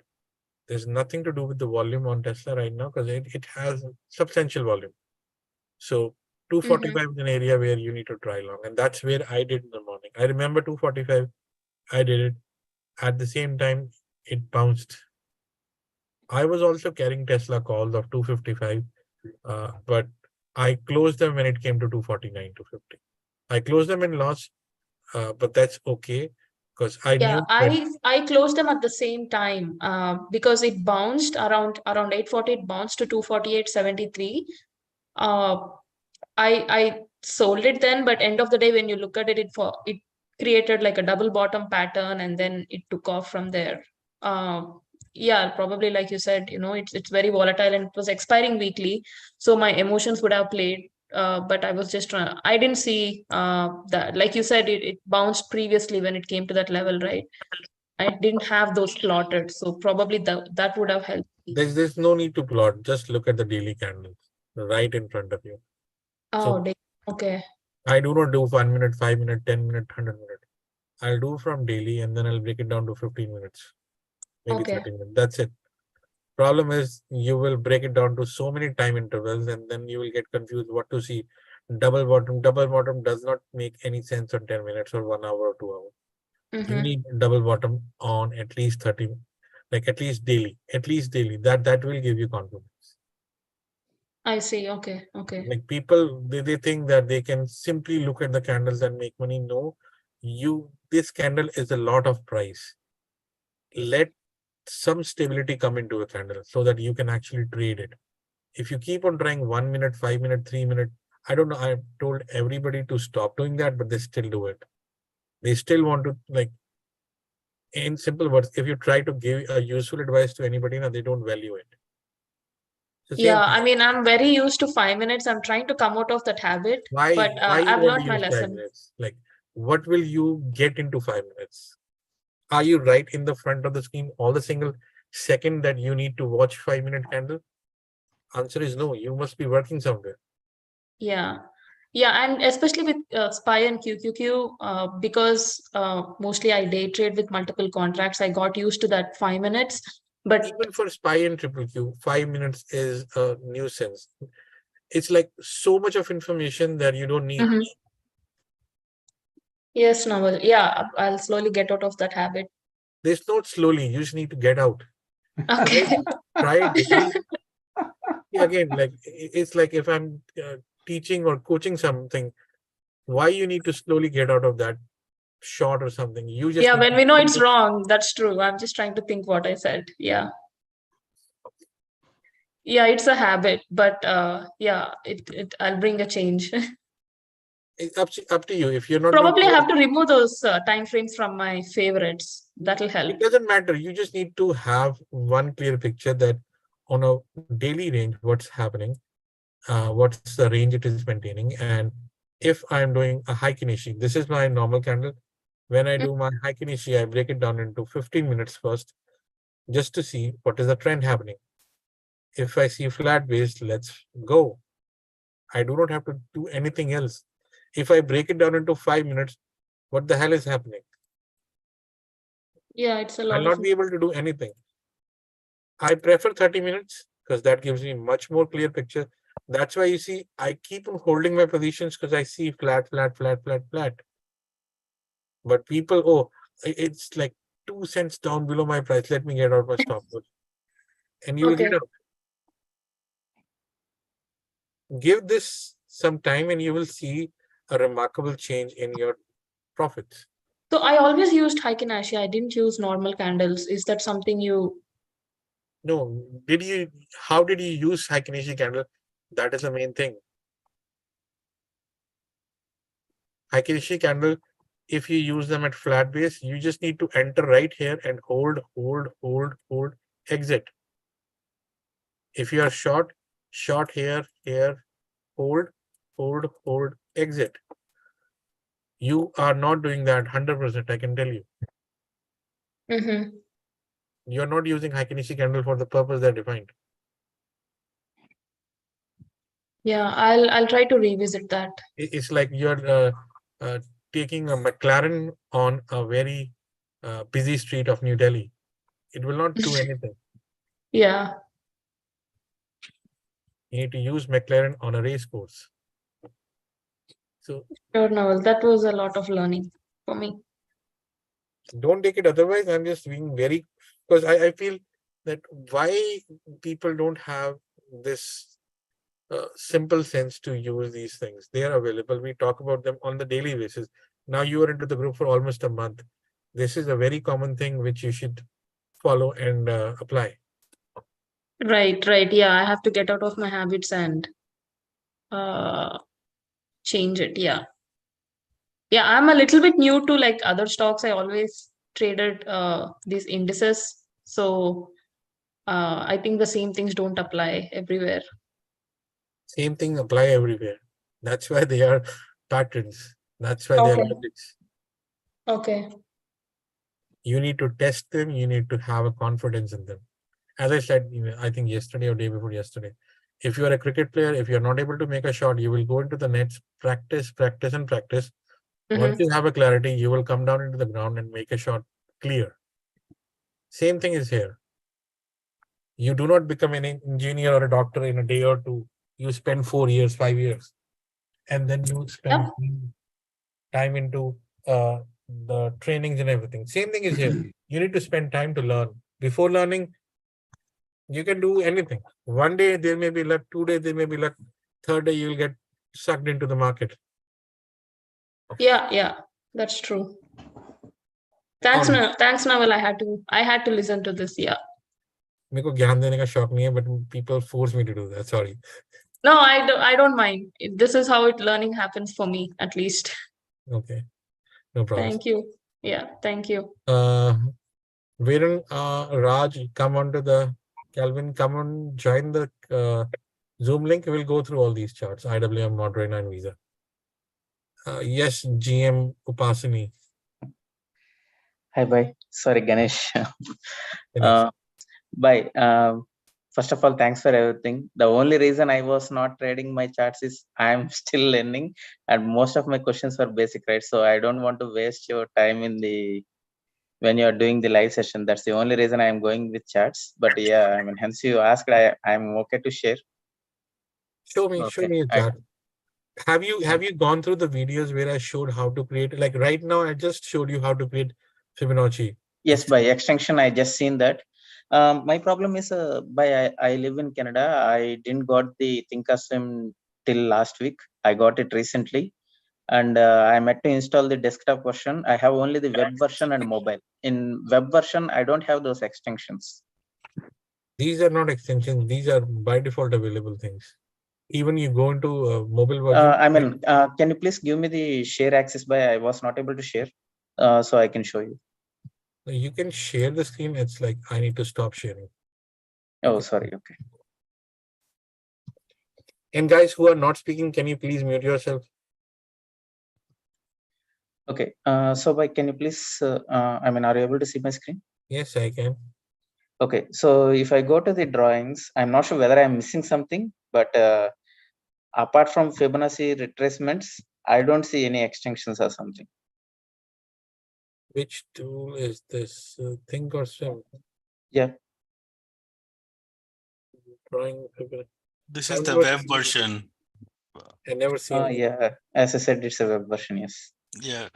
There's nothing to do with the volume on Tesla right now, because it has substantial volume. So 245 is an area where you need to try long, and that's where I did in the morning. I remember 245, I did it. At the same time, it bounced. I was also carrying Tesla calls of 255, but I closed them when it came to 249, 250. I closed them in loss, but that's okay, because I Yeah, knew that. I closed them at the same time because it bounced around 8:40, it bounced to 248.73. uh I sold it then, but end of the day, when you look at it, it created like a double bottom pattern, and then it took off from there. Yeah, probably like you said, it's very volatile, and it was expiring weekly, so my emotions would have played. But I was just trying. I didn't see that, like you said, it bounced previously when it came to that level, right? I didn't have those plotted, so probably that would have helped me. There's no need to plot. Just look at the daily candles right in front of you. So Oh, okay. I do not do 1 minute, 5 minute, 10 minute, 100 minute. I'll do from daily and then I'll break it down to 15 minutes, maybe Okay. 30 minutes. That's it. Problem is, you will break it down to so many time intervals and then you will get confused what to see. Double bottom. Double bottom does not make any sense on 10 minutes or 1 hour or 2 hours. You Mm-hmm. need double bottom on at least 30, like at least daily. At least daily. That will give you confidence. I see. Okay. Okay. Like people, they think that they can simply look at the candles and make money. No, this candle is a lot of price. Let some stability come into a candle so that you can actually trade it. If you keep on trying 1 minute, 5 minute, 3 minute, I don't know, I've told everybody to stop doing that, but they still do it. They still want to, like, in simple words, if you try to give a useful advice to anybody, now they don't value it. So Yeah, same thing. I mean, I'm very used to 5 minutes. I'm trying to come out of that habit, Why but why you I've want to learned my use five lesson. minutes? Like, what will you get into 5 minutes? Are you right in the front of the screen all the single second that you need to watch 5 minute candle? Answer is no. You must be working somewhere. Yeah. Yeah, and especially with SPY and QQQ, because mostly I day trade with multiple contracts, I got used to that 5 minutes. But Even for SPY and triple Q, 5 minutes is a nuisance. It's like so much of information that you don't need. Mhm. Yes, Naval. Yeah, I'll slowly get out of that habit. There's no slowly. You just need to get out. Try, Okay. try daily. Yeah, again, like it's like if I'm teaching or coaching something, why you need to slowly get out of that shot or something? You just Yeah, need when we know it's to. wrong, that's true. I'm just trying to think what I said. Yeah. Yeah, it's a habit, but yeah, I'll bring a change. It's up to you. If you're not doing Probably I well, have to remove those time frames from my favorites. That'll help. it doesn't matter. You just need to have one clear picture that on a daily range, what's happening, what's the range it is maintaining. And if I'm doing a high Kenichi, this is my normal candle. When I do my high Kenichi, I break it down into 15 minutes first, just to see what is the trend happening. If I see flat base, let's go. I do not have to do anything else. If I break it down into 5 minutes, what the hell is happening? Yeah, it's a I'll lot not of. be able to do anything. I prefer 30 minutes because that gives me much more clear picture. That's why you see, I keep on holding my positions because I see flat, flat, flat, flat, flat. But people, oh, it's like 2 cents down below my price. Let me get out my stop loss. And you will Okay. get out. Give this some time and you will see a remarkable change in your profits. So I always used Heikin-Ashi. I didn't use normal candles. Is that something you? No, how did you use Heikin candle? That is the main thing. Heikin candle, if you use them at flat base, you just need to enter right here and hold, exit. If you are short here, hold, exit. You are not doing that 100%, I can tell you. Mm-hmm. You're not using Heikin candle for the purpose they're defined. Yeah, I'll try to revisit that. It's like you're taking a McLaren on a very busy street of New Delhi. It will not do anything. Yeah, You need to use McLaren on a race course. So sure, Naval. That was a lot of learning for me. don't take it otherwise. I'm just being very, because I feel that why people don't have this simple sense to use these things. They are available. We talk about them on the daily basis. Now you are into the group for almost a month. This is a very common thing which you should follow and apply. Right, right. Yeah, I have to get out of my habits and uh change it. Yeah. Yeah, I'm a little bit new to like other stocks. I always traded these indices. So I think the same things don't apply everywhere. Same thing apply everywhere. That's why they are patterns. That's why they are Okay. logics. Okay. You need to test them. You need to have a confidence in them. As I said, I think yesterday or day before yesterday, if you are a cricket player, if you're not able to make a shot, you will go into the nets, practice, practice, and practice. Once Mm-hmm. you have a clarity, you will come down into the ground and make a shot clear. Same thing is here. You do not become an engineer or a doctor in a day or two. You spend 4 years, 5 years, and then you spend Yep. time into the trainings and everything. Same thing is here. You need to spend time to learn. Before learning, you can do anything. One day there may be luck, 2 days there may be luck, third day you will get sucked into the market. Yeah, yeah. That's true. और Thanks, Naval. I had to listen to this. Yeah. मेरे को ज्ञान देने का शौक नहीं है, but people force me to do that. Sorry. No, I don't mind. This is how learning happens for me, at least. Okay, no problem. Thank you. Yeah, thank you. Viren, Raj, come onto the Calvin, come on, join the Zoom link. We'll go through all these charts, IWM, Moderator, and Visa. Yes, GM Upasini. Hi, bye. Sorry, Ganesh. Ganesh. Bye. First of all, thanks for everything. The only reason I was not trading my charts is I'm still learning, and most of my questions were basic, right? So I don't want to waste your time when you're doing the live session. That's the only reason I'm going with charts. But yeah, I mean, hence you asked, I'm okay to share. Show me a chart. Have you gone through the videos where I showed how to create, like right now I just showed you how to create Fibonacci? Yes, by extension, I just seen that. My problem is, I live in Canada. I didn't got the Thinkorswim till last week. I got it recently, and I'm at to install the desktop version. I have only the web version and mobile. In web version, I don't have those extensions. These are not extensions. These are by default available things. Even you go into a mobile version. Can you please give me the share access? I was not able to share, so I can show you. You can share the screen. It's like I need to stop sharing. Oh, sorry. Okay. And guys who are not speaking, can you please mute yourself? Okay. So, can you please? I mean, are you able to see my screen? Yes, I can. Okay. So, if I go to the drawings, I'm not sure whether I'm missing something, but apart from Fibonacci retracements, I don't see any extensions or something. Which tool is this? Think or Swim? Yeah. Drawing. This I've is the never web seen- version. I never seen. Yeah. As I said, it's a web version. Yes. Yeah.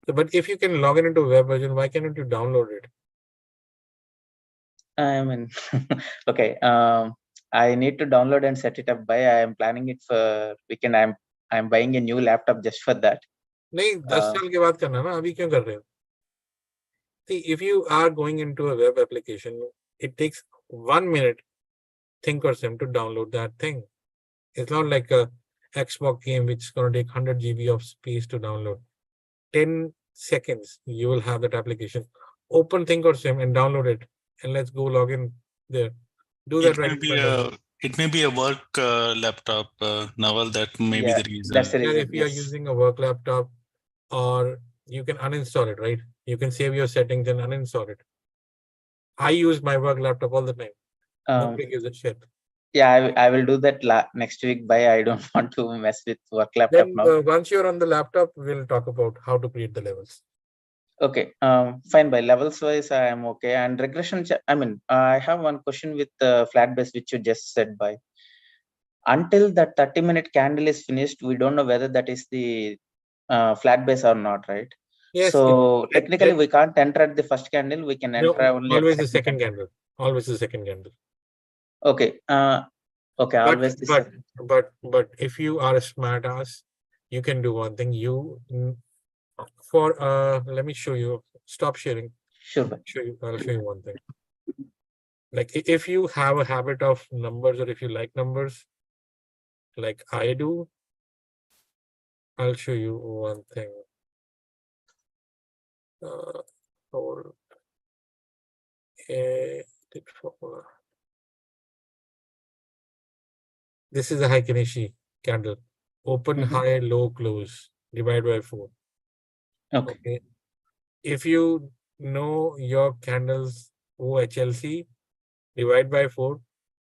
But if you can log in into web version, why can't you download it? I mean, okay. I need to download and set it up by. I am planning it for weekend. I'm buying a new laptop just for that. नहीं 10 साल के बाद करना ना अभी क्यों कर रहे हो? See, if you are going into a web application, it takes 1 minute, think or sim, to download that thing. It's not like a Xbox game which is going to take 100 GB of space to download. 10 seconds, you will have that application. Open Think or Sim and download it, and let's go log in there. Do that right now. It may be a work laptop, Naval. That may be Yeah, the reason. that's the Yeah, reason. if you are Yes. using a work laptop, or you can uninstall it, right? You can save your settings and uninstall it. I use my work laptop all the time. Nobody gives a shit. Yeah, I will do that next week. By I don't want to mess with work laptop Then now. once you're on the laptop, we'll talk about how to create the levels. Okay, fine. By levels wise, I am okay. And regression, I mean, I have one question with flat base, which you just said. By until that 30-minute candle is finished, we don't know whether that is the flat base or not, right? Yes. So technically, we can't enter at the first candle. We can enter only always at the second candle. Always the second candle. Okay. Okay. Always the second. But if you are a smart ass, you can do one thing. Let me show you. Stop sharing. Sure. I'll show you one thing. Like if you have a habit of numbers, or if you like numbers, like I do, I'll show you one thing. Hold. This is a Heikineshi candle. Open, high, low, close. Divide by 4. Okay. If you know your candles OHLC, divide by 4,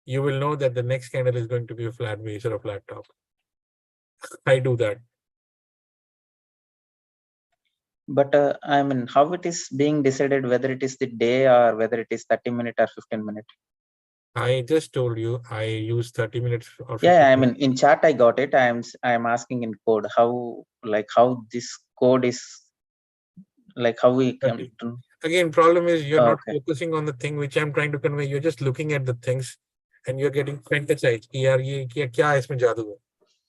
you will know that the next candle is going to be a flat base or a flat top. I do that. But I mean, how it is being decided whether it is the day or whether it is 30-minute or 15-minute? I just told you I use 30 minutes or 15 Yeah, I minutes. mean, in chat I got it. I'm asking in code how this code is, like how we come to. Again, problem is you're not focusing on the thing which I'm trying to convey. You're just looking at the things and you're getting fantasized.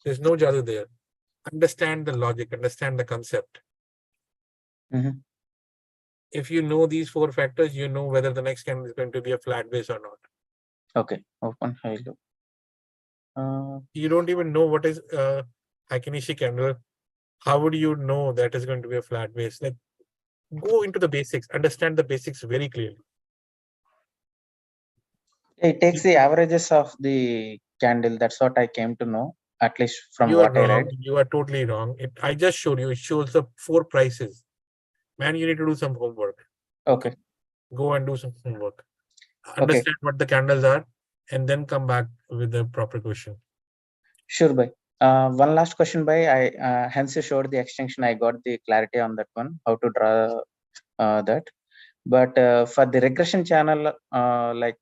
There's no jadoo there. Understand the logic, understand the concept. If you know these 4 factors, you know whether the next candle is going to be a flat base or not. Okay, open high low. You don't even know what is Heikineshi candle. How would you know that is going to be a flat base? Like, go into the basics, understand the basics very clearly. It takes the averages of the candle. That's what I came to know, at least from what I read. You are totally wrong. I just showed you. It shows the 4 prices. Man, you need to do some homework. Okay. Go and do some homework. Understand what the candles are, and then come back with the proper question. Sure, bhai. One last question, bhai. I hence you showed the extension. I got the clarity on that one, how to draw that. But for the regression channel, like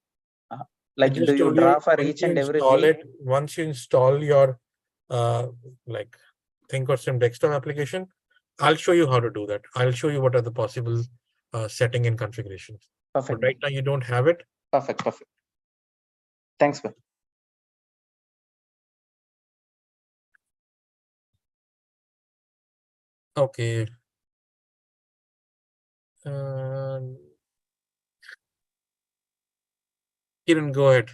do you draw for each and every field? Once you install your like Think or Sim desktop application, I'll show you how to do that. I'll show you what are the possible setting and configurations. Perfect. But right now you don't have it. Perfect. Thanks, bhai. Okay. Kiran, go ahead.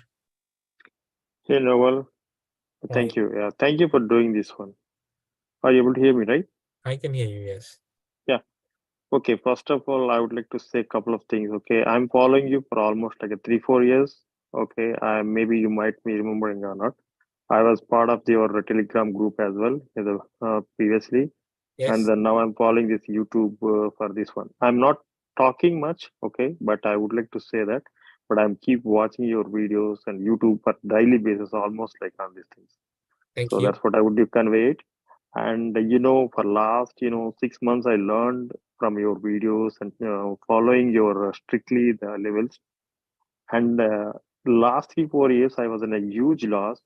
Hey, Noel. Thank you. Yeah, thank you for doing this one. Are you able to hear me, right? I can hear you, yes. Yeah. Okay, first of all, I would like to say a couple of things. Okay, I'm following you for almost like 3-4 years. Okay, maybe you might be remembering or not. I was part of your Telegram group as well previously. Yes. And then now I'm following this YouTube for this one. I'm not talking much, okay, but I would like to say that. But I'm keep watching your videos and YouTube for daily basis, almost like on these things. Thank So you. that's what I would convey it. And for last 6 months, I learned from your videos and following your strictly the levels. And last 3-4 years, I was in a huge loss.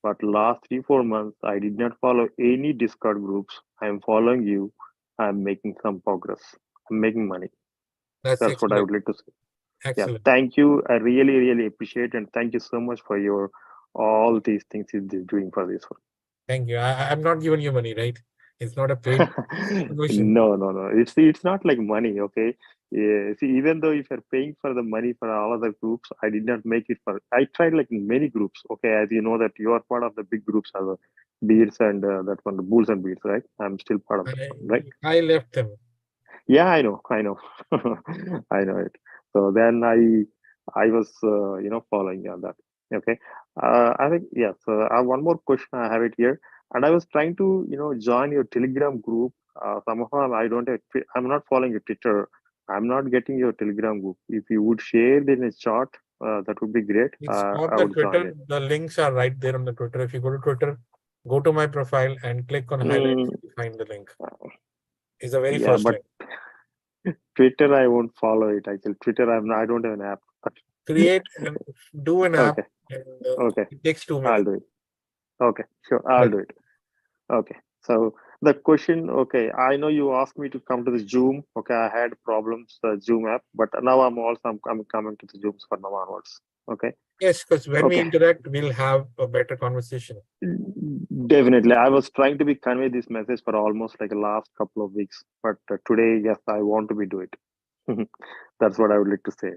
But last 3-4 months, I did not follow any Discord groups. I am following you. I'm making some progress. I'm making money. That's That's what I excellent. would like to say. Yeah, Excellent. thank you. I really, really appreciate and thank you so much for your all these things you're doing for this one. Thank you. I'm not giving you money, right? It's not a paid promotion. No. It's not like money, okay? Yeah, see, even though if you're paying for the money for all other groups, I did not make it for. I tried like many groups, okay? As you know that you are part of the big groups as a beards and that one, the bulls and beards, right? I'm still part of that one, right? I left them. Yeah, I know, I know it. So then I was following on that. Okay, I think yes. I have one more question. I have it here, and I was trying to join your Telegram group. Somehow I don't have. I'm not following your Twitter. I'm not getting your Telegram group. If you would share it in a chart, that would be great. It's on I the would join Twitter. it. The links are right there on the Twitter. If you go to Twitter, go to my profile and click on highlights, Mm, you'll find the link. It's the very yeah, first but link. Twitter I won't follow it. Actually, Twitter I don't have an app. Create and do an app, Okay, and okay, it takes 2 I'll minutes. do it. Okay, sure, I'll Right. do it. Okay, so the question, okay, I know you asked me to come to the Zoom. Okay, I had problems Zoom app, but now I'm coming to the Zooms for now onwards. Okay, Yes, because when we okay, interact, we'll have a better conversation. definitely. I was trying to be convey this message for almost like the last couple of weeks, but today, yes, I want to be do it. That's what I would like to say.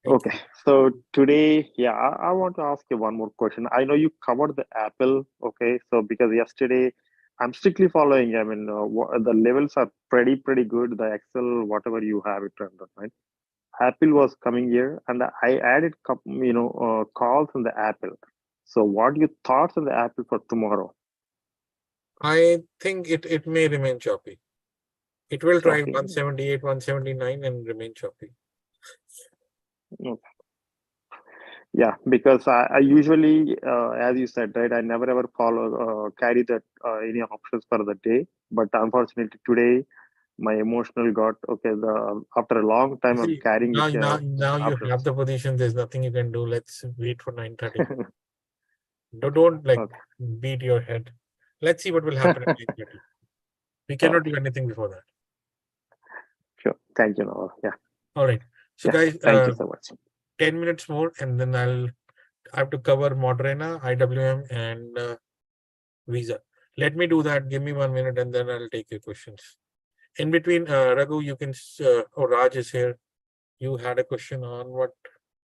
Thank Okay, you. so today, yeah, I want to ask you one more question. I know you covered the Apple, okay, so because yesterday I'm strictly following, I mean, the levels are pretty good. The Excel, whatever you have it turned on, right? Apple was coming here, and I added, calls on the Apple. So, what are your thoughts on the Apple for tomorrow? I think it may remain choppy. It will try Choppy. 178, 179 and remain choppy. Okay. Yeah, because I usually, as you said, right, I never ever carry that any options for the day. But unfortunately, today my emotional got okay. After a long time, I'm See, carrying it now you options. have the position. There's nothing you can do. Let's wait for 9:30. Don't like Okay, beat your head. Let's see what will happen at 9:30. We cannot do anything before that. sure. Thank you, Noah. Yeah, All right. So yeah. guys, Thank you so much. 10 minutes more, and then I have to cover Moderna, IWM, and Visa. Let me do that. Give me 1 minute, and then I'll take your questions. In between, Raghu, you can. Raj is here. You had a question on what?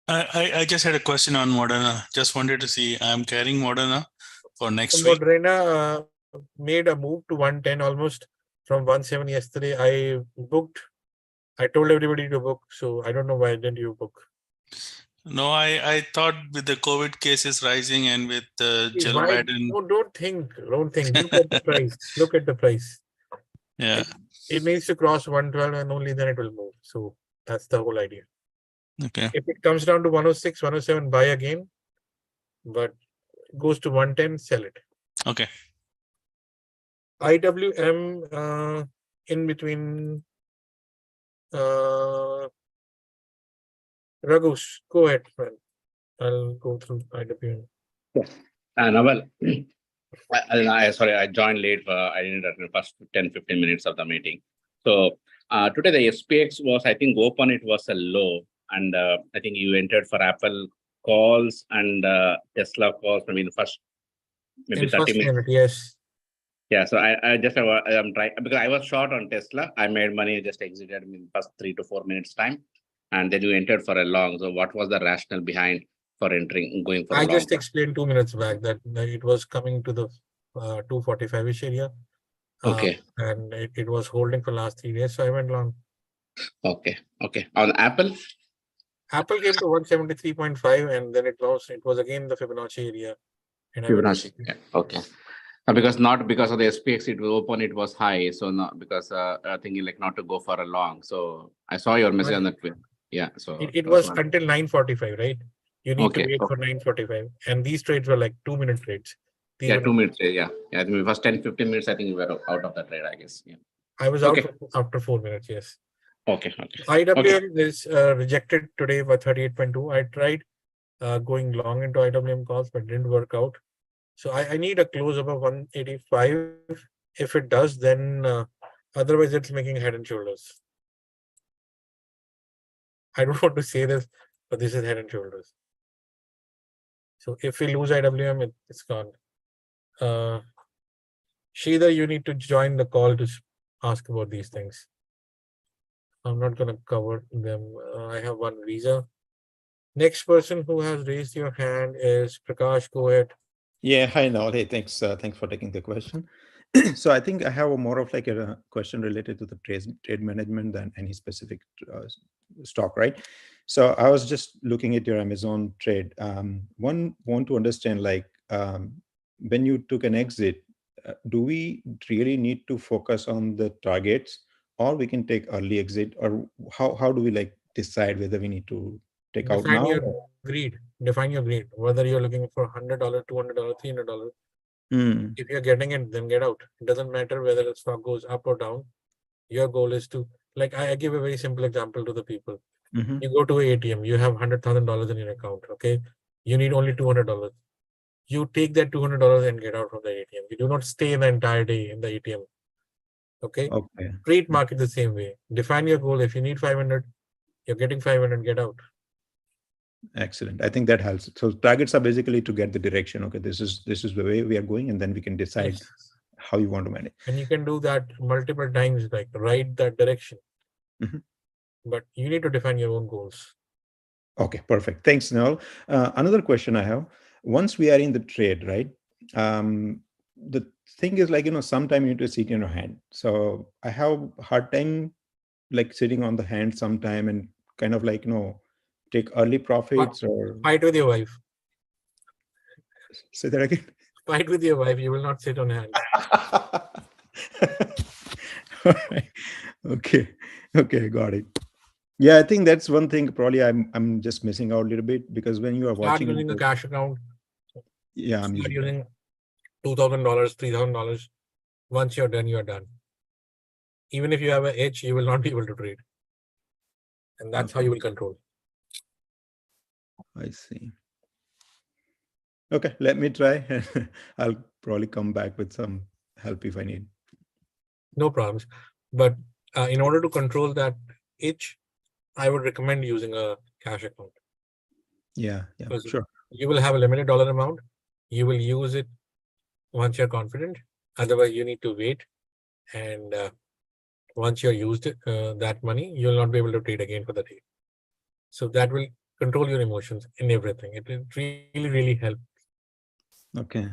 I just had a question on Moderna. Just wanted to see. I'm carrying Moderna for next week. Moderna made a move to 110 almost from 170 yesterday. I booked. I told everybody to book, so I don't know why didn't you book. No, I thought with the COVID cases rising and with Joe Why? Biden. No, don't think. Look at the price. Look at the price. Yeah. It needs to cross 112 and only then it will move. So that's the whole idea. Okay. If it comes down to 106, 107, buy again. But goes to 110, sell it. Okay. IWM in between. Raghush, go ahead, man. I'll go through IWM. Yes. Naval, sorry, I joined late. I didn't attend the first 10-15 minutes of the meeting. So today the SPX was, I think, open. It was a low. And I think you entered for Apple calls and Tesla calls. I mean, first maybe In 30 first minutes. minute, yes. Yeah, so I'm trying because I was short on Tesla. I made money, just exited in first 3 to 4 minutes time. And then you entered for a long. So what was the rationale behind for entering, going for a I long? just explained 2 minutes back that it was coming to the 245-ish area. Okay. And it was holding for last 3 days, so I went long. Okay. On Apple? Apple came to 173.5 and then it was again the Fibonacci area. And I went Fibonacci. Okay. Because not because of the SPX, it will open, it was high. So not because thinking like not to go for a long. So I saw your message on that. Yeah. So it that's was one. until 9:45, right? You need to Okay. wait for 9:45. And these trades were like 2-minute trades. These Yeah, were 2 minutes. Yeah. Yeah. I think it was 10, 15 minutes. I think you were out of that trade, I guess. Yeah. I was out Okay. after 4 minutes, yes. Okay. Okay. IWM is rejected today by 38.2. I tried going long into IWM calls, but didn't work out. So I need a close above 185. If it does, then otherwise it's making head and shoulders. I don't want to say this, but this is head and shoulders. So if we lose IWM, it's gone. Shida, you need to join the call to ask about these things. I'm not going to cover them. I have one visa. Next person who has raised your hand is Prakash. Go ahead. Yeah, hi Naval. Hey, thanks for taking the question. So I think I have a more of like a question related to the trade management than any specific stock, right? So I was just looking at your Amazon trade. One want to understand, like, when you took an exit, do we really need to focus on the targets, or we can take early exit, or how do we like decide whether we need to take out Define now? your greed. Define your greed. Whether you're looking for $100, $200, $300. If you're getting it, then get out. It doesn't matter whether the stock goes up or down. Your goal is to, like, I give a very simple example to the people. You go to an ATM, you have $100,000 in your account. Okay, you need only $200. You take that $200 and get out from the ATM. You do not stay the entire day in the ATM. Okay. Treat market the same way. Define your goal. If you need 500, you're getting 500. Get out. Excellent. I think that helps. So targets are basically to get the direction. Okay, this is the way we are going, and then we can decide how you want to manage. And you can do that multiple times, like ride that direction. But you need to define your own goals. Okay, perfect. Thanks, Noel. Another question I have: once we are in the trade, right? The thing is, like, sometime you need to sit in your hand. So I have a hard time like sitting on the hand sometime and kind of like take early profits or fight with your wife. Say that again. Fight with your wife. You will not sit on hands. Okay, got it. Yeah, I think that's one thing probably I'm just missing out a little bit, because when you are watching using a cash account. Yeah, I'm using $2,000, $3,000. Once you're done, you're done. Even if you have an edge, you will not be able to trade. And that's how you will control. I see. Okay, let me try. I'll probably come back with some help if I need. No problems. But in order to control that itch, I would recommend using a cash account. Yeah, sure. You will have a limited dollar amount. You will use it once you're confident. Otherwise, you need to wait. And once you're used that money, you'll not be able to trade again for the day. So that will control your emotions in everything. It will really, really help. Okay,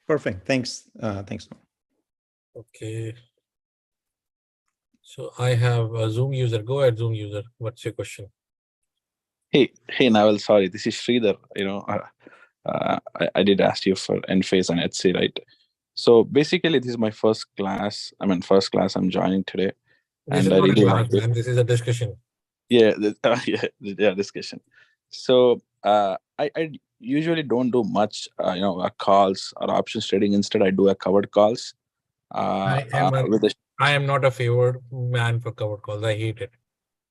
perfect. Thanks. Thanks. Okay. So I have a Zoom user. Go ahead, Zoom user. What's your question? Hey, Naval. Sorry, this is Sridhar. I did ask you for Enphase and Etsy, right? So basically, this is my first class. First class I'm joining today. This is not a class, man. This is a discussion. Yeah, discussion. So I usually don't do much, calls or options trading. Instead, I do a covered calls. I am not a favored man for covered calls. I hate it.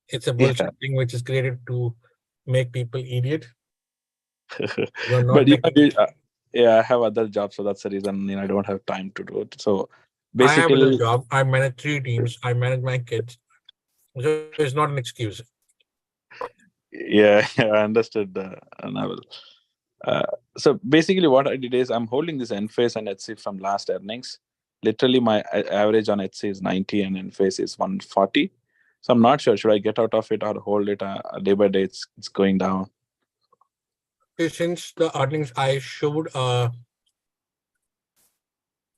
It's a bullshit thing which is created to make people idiot. But I have other jobs, so that's the reason I don't have time to do it. So basically, I have a job. I manage 3 teams. I manage my kids. So it's not an excuse. Yeah, I understood, Naval. So basically, what I did is I'm holding this Enphase and Etsy from last earnings. Literally, my average on Etsy is 90 and Enphase is 140. So I'm not sure, should I get out of it or hold it? Day by day, it's going down. Since the earnings, I showed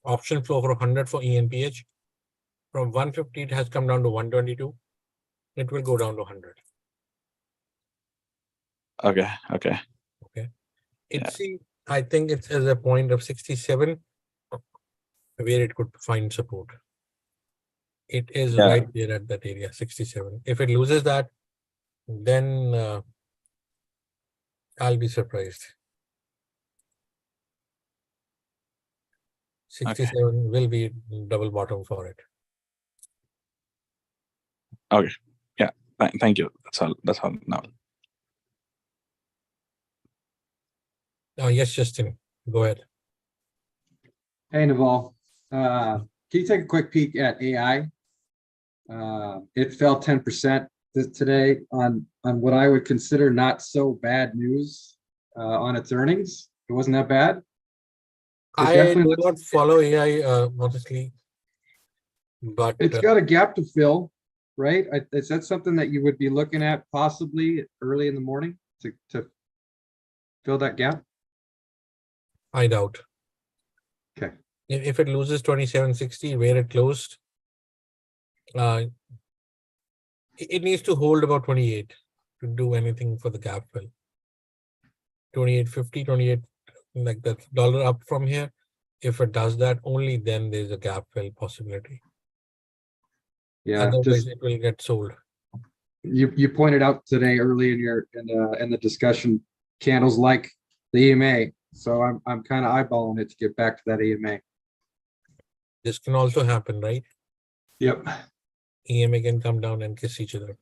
option flow for 100 for ENPH. From 150, it has come down to 122. It will go down to 100. Okay. Etsy, I think it's at a point of 67 where it could find support. It is Yeah. right there at that area, 67. If it loses that, then I'll be surprised. 67 will be double bottom for it. Okay. Yeah. Thank you. That's all now. Yes, Justin, go ahead. Hey, Naval. Can you take a quick peek at AI? It fell 10% today on what I would consider not so bad news on its earnings. It wasn't that bad. It I definitely do looks- not follow AI, honestly, but It's got a gap to fill, right? Is that something that you would be looking at possibly early in the morning to fill that gap? I doubt. Okay. If it loses 2760 where it closed, it needs to hold about 28 to do anything for the gap fill. 28.50, 28, like that dollar up from here. If it does that, only then there's a gap fill possibility. Yeah, Otherwise, just it will get sold. you pointed out today early in the discussion candles like the EMA. So I'm kind of eyeballing it to get back to that EMA. This can also happen, right? Yep. EMA can come down and kiss each other.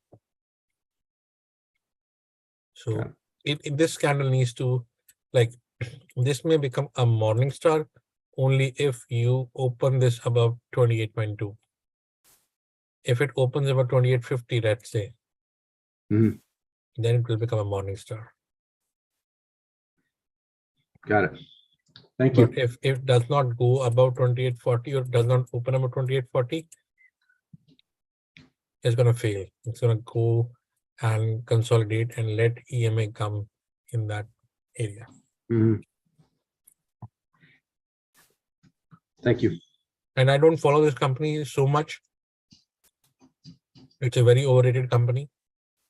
So this candle needs to, like, this may become a morning star only if you open this above 28.2. If it opens above 28.50, let's say, Mhm. then it will become a morning star. Got it. Thank you. But if it does not go above 28.40 or does not open above 28.40, it's going to fail. It's going to go and consolidate and let EMA come in that area. Mhm. Thank you. And I don't follow this company so much. It's a very overrated company,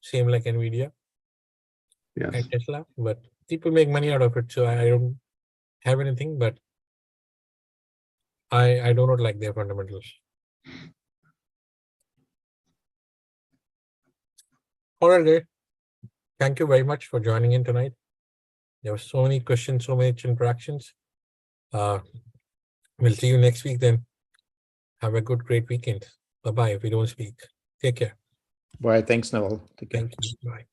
same like NVIDIA Yes. and Tesla, but people make money out of it. So I don't have anything, but I do not like their fundamentals. All right, guys. Thank you very much for joining in tonight. There were so many questions, so many interactions. We'll see you next week then. Have a good, great weekend. Bye-bye if we don't speak. Take care. Bye. Thanks, Naval. Take care. Thank you. Bye.